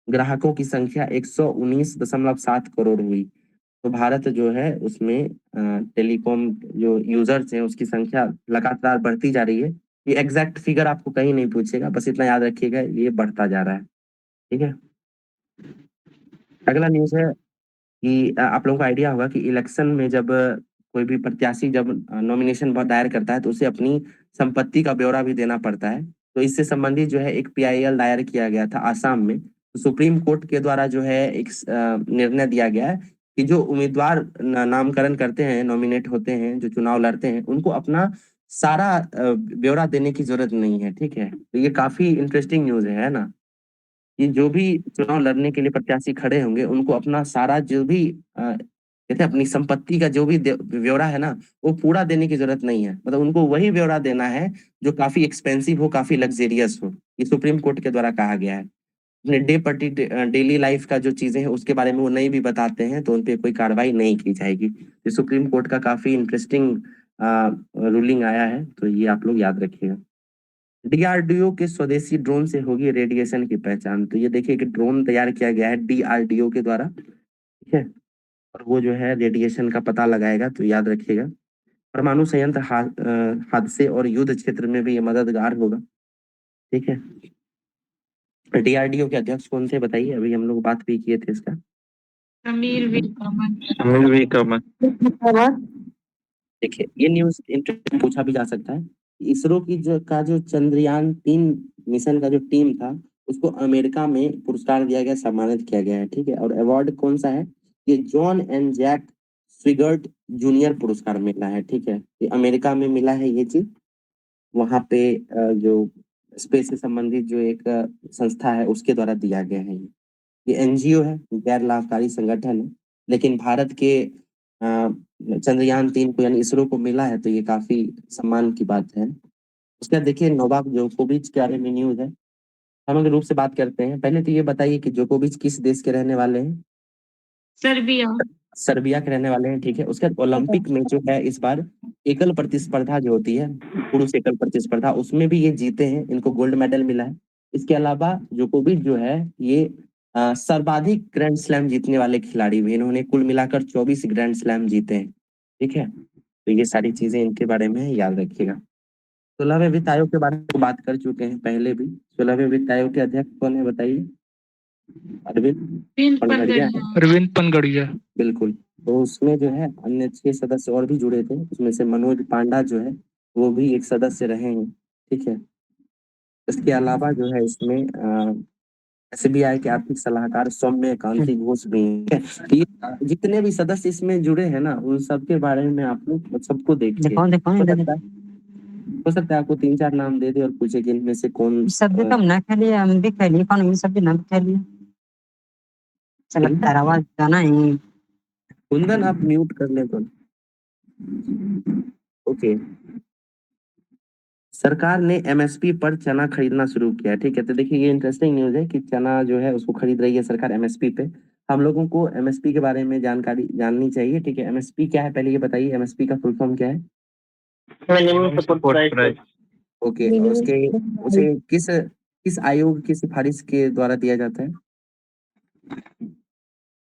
ग्राहकों की संख्या 119.7 करोड़ हुई। तो भारत जो है उसमें टेलीकॉम जो यूजर्स हैं उसकी संख्या लगातार बढ़ती जा रही है। ये एग्जैक्ट फिगर आपको कहीं नहीं पूछेगा, बस इतना याद रखिएगा ये बढ़ता जा रहा है। ठीक है, अगला न्यूज है कि आप लोगों को आइडिया होगा कि इलेक्शन में जब कोई भी प्रत्याशी जब नॉमिनेशन दायर करता है तो उसे अपनी संपत्ति का ब्यौरा भी देना पड़ता है। तो इससे संबंधित जो है एक PIL दायर किया गया था आसाम में। तो सुप्रीम कोर्ट के द्वारा जो है एक निर्णय दिया गया है कि जो उम्मीदवार नामकरण करते हैं, नॉमिनेट होते हैं, जो चुनाव लड़ते हैं, उनको अपना सारा ब्यौरा देने की जरूरत नहीं है। ठीक है, तो ये काफी इंटरेस्टिंग न्यूज है ना। कि जो भी चुनाव लड़ने के लिए प्रत्याशी खड़े होंगे उनको अपना सारा जो भी कहते हैं अपनी संपत्ति का जो भी ब्यौरा है ना वो पूरा देने की जरूरत नहीं है। मतलब उनको वही ब्यौरा देना है जो काफी एक्सपेंसिव हो, काफी लग्जेरियस हो। ये सुप्रीम कोर्ट के द्वारा कहा गया है। अपने डेली लाइफ का जो चीजें हैं उसके बारे में वो नहीं भी बताते हैं तो उनपे कोई कार्रवाई नहीं की जाएगी। ये सुप्रीम कोर्ट का काफी इंटरेस्टिंग रूलिंग आया है, तो ये आप लोग याद रखिएगा। डीआरडीओ के स्वदेशी ड्रोन से होगी रेडिएशन की पहचान। तो ये देखिए कि ड्रोन तैयार किया गया है डीआरडीओ के द्वारा, ठीक है, और वो जो है रेडिएशन का पता लगाएगा। तो याद रखिएगा, परमाणु संयंत्र हादसे और युद्ध क्षेत्र में भी ये मददगार होगा, ठीक है। डीआरडीओ के अध्यक्ष कौन थे बताइए, अभी हम लोग बात भी किए थे इसका। समीर विक्रमन। समीर विक्रमन। देखिए ये न्यूज इंटरेस्टिंग पूछा भी जा सकता है। इसरो की जो चंद्रयान 3 मिशन का जो टीम था, उसको अमेरिका में पुरस्कार दिया गया, सम्मानित किया गया है, ठीक है। और अवार्ड कौन सा है, ये जॉन एंड जैक स्विगर्ट जूनियर पुरस्कार मिला है, ठीक है। ये अमेरिका में मिला है ये चीज। वहाँ पे जो स्पेस से संबंधित जो एक संस्था है उसके द्वारा दिया गया है। ये एनजीओ है, गैर लाभकारी संगठन है, लेकिन भारत के चंद्रयान 3 को यानी इसरो को मिला है, तो ये काफी सम्मान की बात है। उसके बाद देखिए नोवाक जोकोविच के बारे में न्यूज है, समग्र रूप से बात करते हैं। पहले तो ये बताइए कि जोकोविच किस देश के रहने वाले हैं। सर्बिया। सर्बिया के रहने वाले हैं, ठीक है। उसके बाद ओलंपिक में जो है इस बार एकल प्रतिस्पर्धा जो होती है, पुरुष एकल प्रतिस्पर्धा, उसमें भी ये जीते हैं, इनको गोल्ड मेडल मिला है। इसके अलावा जोकोविच जो है ये सर्वाधिक ग्रैंड स्लैम जीतने वाले खिलाड़ी भी, इन्होंने कुल मिलाकर 24 ग्रैंड स्लैम जीते हैं, ठीक है। तो ये सारी चीजें इनके बारे में है, याद रखिएगा। 16वें वित्त आयोग के बारे में बात कर चुके हैं पहले भी। 16वें वित्त आयोग के अध्यक्ष कौन है बताइए। अरविंद पनगड़िया। अरविंद पनगड़िया। बिल्कुल। तो उसमें जो है अन्य 6 सदस्य और भी जुड़े थे, उसमें से मनोज पांडा जो है वो भी एक सदस्य रहे हैं, ठीक है। इसके अलावा जो है इसमें एसबीआई के आर्थिक सलाहकार सौम्य कांति घोष भी हैं। तो ये जितने भी सदस्य इसमें जुड़े हैं ना, उन सबके बारे में आप लोग सबको देखिए। हो सकता है आपको 3-4 नाम दे दे और पूछे कि इनमें से कौन सब भी कम ना खेलिए, हम भी खेलिए, कौन सब भी ना खेलिए। चलो आवाज गाना ही। कुंदन आप म्यूट कर ले तो। ओके। सरकार ने एमएसपी पर चना खरीदना शुरू किया है, ठीक है। तो देखिए ये इंटरेस्टिंग न्यूज है कि चना जो है उसको खरीद रही है सरकार एमएसपी पे। हम लोगों को एमएसपी के बारे में जानकारी जाननी चाहिए, ठीक है। एमएसपी क्या है पहले ये बताइए, एमएसपी का फुल फॉर्म क्या है। Minimum support price. ओके, उसके उसे किस किस आयोग की सिफारिश के द्वारा दिया जाता है।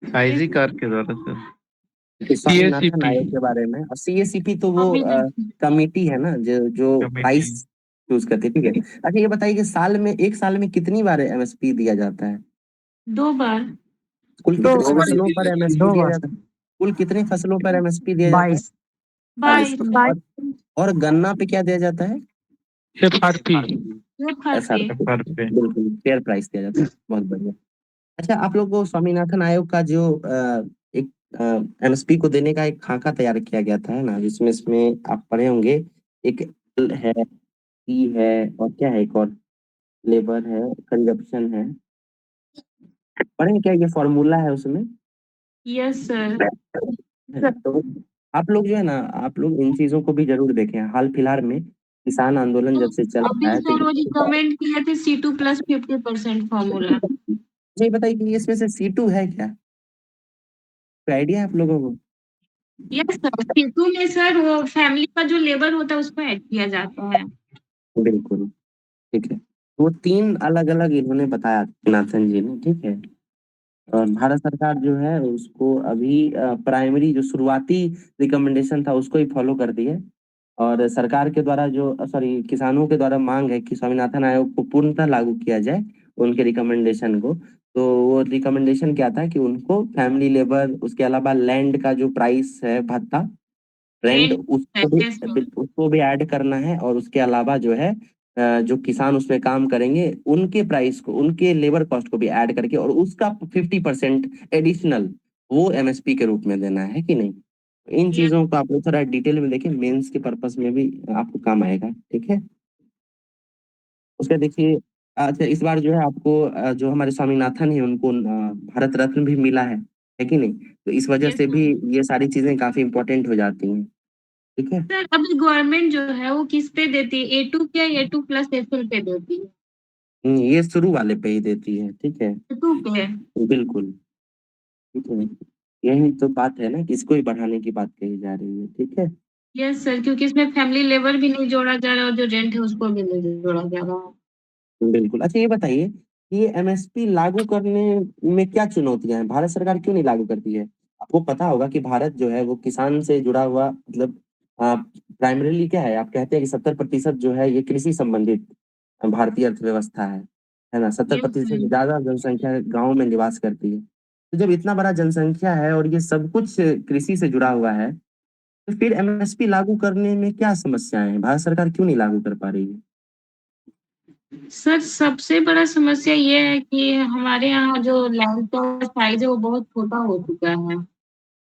आईजी कार के द्वारा सर। स्वामीनाथन आयोग के बारे में। और सीएसीपी तो वो कमेटी है ना जो प्राइस चूज करती है, ठीक है। अच्छा ये बताइए कि एक साल में कितनी बार एमएसपी दिया जाता है। 2 बार। कुल कितने फसलों पर एमएसपी दिया जाता है। कुल कितने फसलों पर एमएसपी दिया जाता है। 22। और गन्ना पे क्या दिया जाता है। एफआरपी। एफआरपी। बिल्कुल फेयर प्राइस दिया जाता है, बहुत बढ़िया। अच्छा आप लोग को स्वामीनाथन आयोग का जो एक एमएसपी को देने का एक खाका तैयार किया गया था, है ना, जिसमें इसमें आप पढ़े होंगे। एक L है, सी है, और क्या है, एक और लेबर है, कंजप्शन है, पढ़े क्या ये फॉर्मूला है उसमें। Yes sir. तो आप लोग जो है ना, आप लोग इन चीजों को भी जरूर देखें। हाल फिलहाल में किसान आंदोलन जब से चल अभी रहा है, सर वो रिकमेंड किए थे C2 + 50% फॉर्मूला। नहीं बताइए कि इसमें से C2 है क्या, कोई आइडिया है आप लोगों को। यस सर, C2 में सर वो फैमिली का जो लेबर होता है उसको ऐड किया जाता है। बिल्कुल, ठीक है। वो 3 अलग अलग इन्होंने बताया नाथन जी ने, ठीक है। और भारत सरकार जो है उसको अभी प्राइमरी जो शुरुआती रिकमेंडेशन था उसको ही फॉलो कर दी है। और सरकार के द्वारा जो सॉरी किसानों के द्वारा मांग है कि स्वामीनाथन आयोग को पूर्णतः लागू किया जाए उनके रिकमेंडेशन को। तो वो रिकमेंडेशन क्या था कि उनको फैमिली लेबर, उसके अलावा लैंड का जो प्राइस है भत्ता रेंट, उसको भी ऐड करना है। और उसके अलावा जो है जो किसान उसमें काम करेंगे उनके प्राइस को, उनके लेबर कॉस्ट को भी ऐड करके और उसका 50% एडिशनल वो एमएसपी के रूप में देना है कि नहीं। इन चीजों को आप लोग थोड़ा डिटेल में देखें, मेंस के पर्पस में भी आपको काम आएगा, ठीक है। उसके देखिए अच्छा इस बार जो है आपको जो हमारे स्वामीनाथन है उनको भारत रत्न भी मिला है कि नहीं। तो इस वजह से भी ये सारी चीजें काफी इंपॉर्टेंट हो जाती हैं, ठीक है। सर अभी गवर्नमेंट जो है वो किस पे देती है, A2 क्या A2 + FL पे देती है। ये शुरू वाले पे ही देती है, ठीक है। A2 पे। बिल्कुल, ठीक है। यही तो बात है ना कि इसको ही बढ़ाने की बात कही जा रही है, ठीक है। यस सर, क्योंकि इसमें फैमिली लेबर भी नहीं जोड़ा जा रहा और जो रेंट है उसको भी नहीं जोड़ा जा रहा। बिल्कुल। अच्छा ये बताइए कि ये एमएसपी लागू करने में क्या चुनौतियां हैं? भारत सरकार क्यों नहीं लागू करती है? आपको पता होगा कि भारत जो है वो किसान से जुड़ा हुआ मतलब प्राइमरीली क्या है, आप कहते हैं कि 70% जो है ये कृषि संबंधित भारतीय अर्थव्यवस्था है ना? 70% से सर। ज्यादा जनसंख्या गाँव में निवास करती है। तो जब इतना बड़ा जनसंख्या है और ये सब कुछ कृषि से जुड़ा हुआ है, तो फिर एमएसपी लागू करने में क्या समस्याएं हैं? भारत सरकार क्यों नहीं लागू कर पा रही है? सर सबसे बड़ा समस्या ये है कि हमारे यहाँ जो लैंड का साइज है वो बहुत छोटा हो चुका है।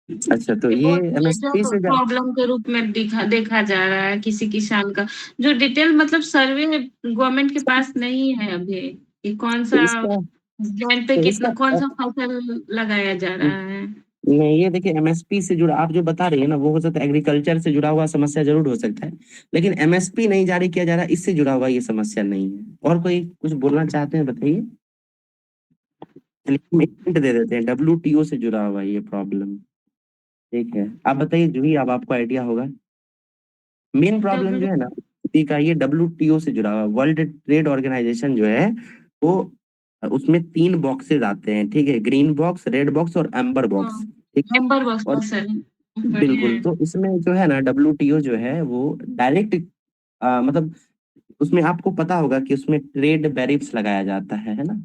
अच्छा, तो ये ये बहुत एमएसपी मेजर से प्रॉब्लम के रूप में देखा जा रहा है किसी किसान का, जो डिटेल मतलब सर्वे गवर्नमेंट के पास नहीं है अभी कि कौन तो सा इसका लैंड पे तो कितना इसका कौन सा फसल लगाया जा रहा है। नहीं, ये देखिए एमएसपी से जुड़ा आप जो बता रही है ना, वो हो सकता है एग्रीकल्चर से जुड़ा हुआ समस्या जरूर हो सकता है, लेकिन एमएसपी नहीं जारी किया जा रहा, इससे जुड़ा हुआ ये समस्या नहीं है। और कोई कुछ बोलना चाहते हैं बताइए? चलिए हम एक हिंट दे देते हैं, डब्ल्यूटीओ से जुड़ा हुआ ये प्रॉब्लम। ठीक है, आप बताइए जूही, अब आपको आइडिया होगा। मेन प्रॉब्लम जो है ना इसी का, ये डब्ल्यूटीओ से जुड़ा हुआ वर्ल्ड ट्रेड ऑर्गेनाइजेशन जो है वो उसमें 3 बॉक्सेस आते हैं, ठीक है? ग्रीन बॉक्स, रेड बॉक्स और एम्बर बॉक्स। ठीक है? नंबर बॉक्स और सर बिल्कुल, तो इसमें जो है ना डब्ल्यूटीओ जो है वो डायरेक्ट मतलब उसमें आपको पता होगा कि उसमें ट्रेड बैरियर्स लगाया जाता है ना?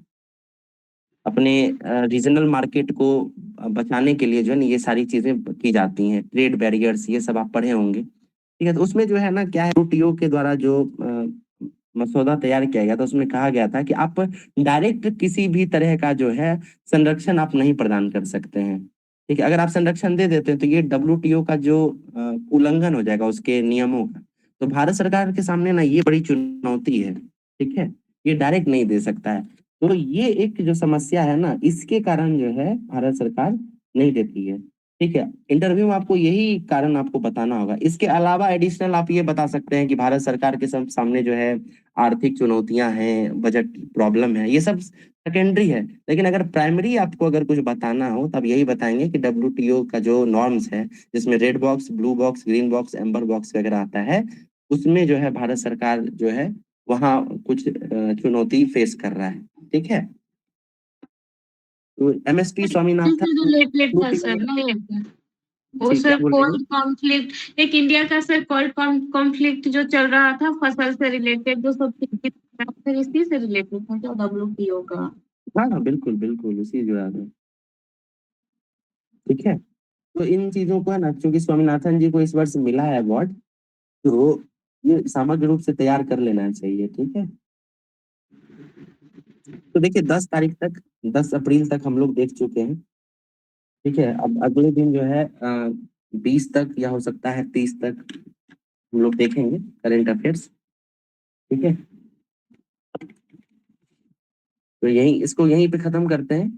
अपने रीजनल मार्केट को बचाने के लिए जो है ना ये सारी चीजें की जाती हैं, ट्रेड बैरियर्स, ये सब आप पढ़े होंगे। ठीक है, तो उसमें जो है ना क्या है, डब्ल्यूटीओ के द्वारा जो मसौदा तैयार किया गया था उसमें कहा गया था कि आप डायरेक्ट किसी भी तरह का जो है संरक्षण आप नहीं प्रदान कर सकते हैं। ठीक है, अगर आप संरक्षण दे देते हैं तो ये डब्ल्यूटीओ का जो उल्लंघन हो जाएगा उसके नियमों का। तो भारत सरकार के सामने ना ये बड़ी चुनौती है। ठीक है, ये डायरेक्ट नहीं दे सकता है। तो ये एक जो समस्या है ना, इसके कारण जो है भारत सरकार नहीं देती है। ठीक है, इंटरव्यू में आपको यही कारण आपको बताना होगा। इसके अलावा एडिशनल आप ये बता सकते हैं कि भारत सरकार के सामने जो है आर्थिक चुनौतियां हैं, बजट प्रॉब्लम है, ये सब सेकेंडरी है। लेकिन अगर प्राइमरी आपको अगर कुछ बताना हो तब यही बताएंगे कि डब्ल्यूटीओ का जो नॉर्म्स है, जिसमें red box, blue box, green box, amber box वगैरह आता है, उसमें जो है भारत सरकार जो है वहाँ कुछ चुनौती फेस कर रहा है। ठीक है, तो एमएसपी से स्वामीनाथन रिलेटेड था सर ना ये, वो जी, क्या सर बोल रही हैं? कोल्ड कॉन्फ्लिक्ट, एक इंडिया का सर कोल्ड कॉन्फ्लिक्ट जो चल रहा था फसल से रिलेटेड, जो सब फिर इसी से रिलेटेड था क्या डब्ल्यूटीओ का? हाँ हाँ, बिल्कुल बिल्कुल उसी जुड़ा है। ठीक है, तो इन चीजों को है ना, क्योंकि स्वामीनाथन जी को इस वर्ष मिला है अवार्ड, तो ये समग्र रूप से तैयार कर लेना चाहिए। ठीक है, तो देखिए 10 तारीख तक, 10 अप्रैल तक हम लोग देख चुके हैं। ठीक है, अब अगले दिन जो है 20 तक या हो सकता है 30 तक हम लोग देखेंगे करंट अफेयर्स। ठीक है, तो यही इसको यहीं पे खत्म करते हैं।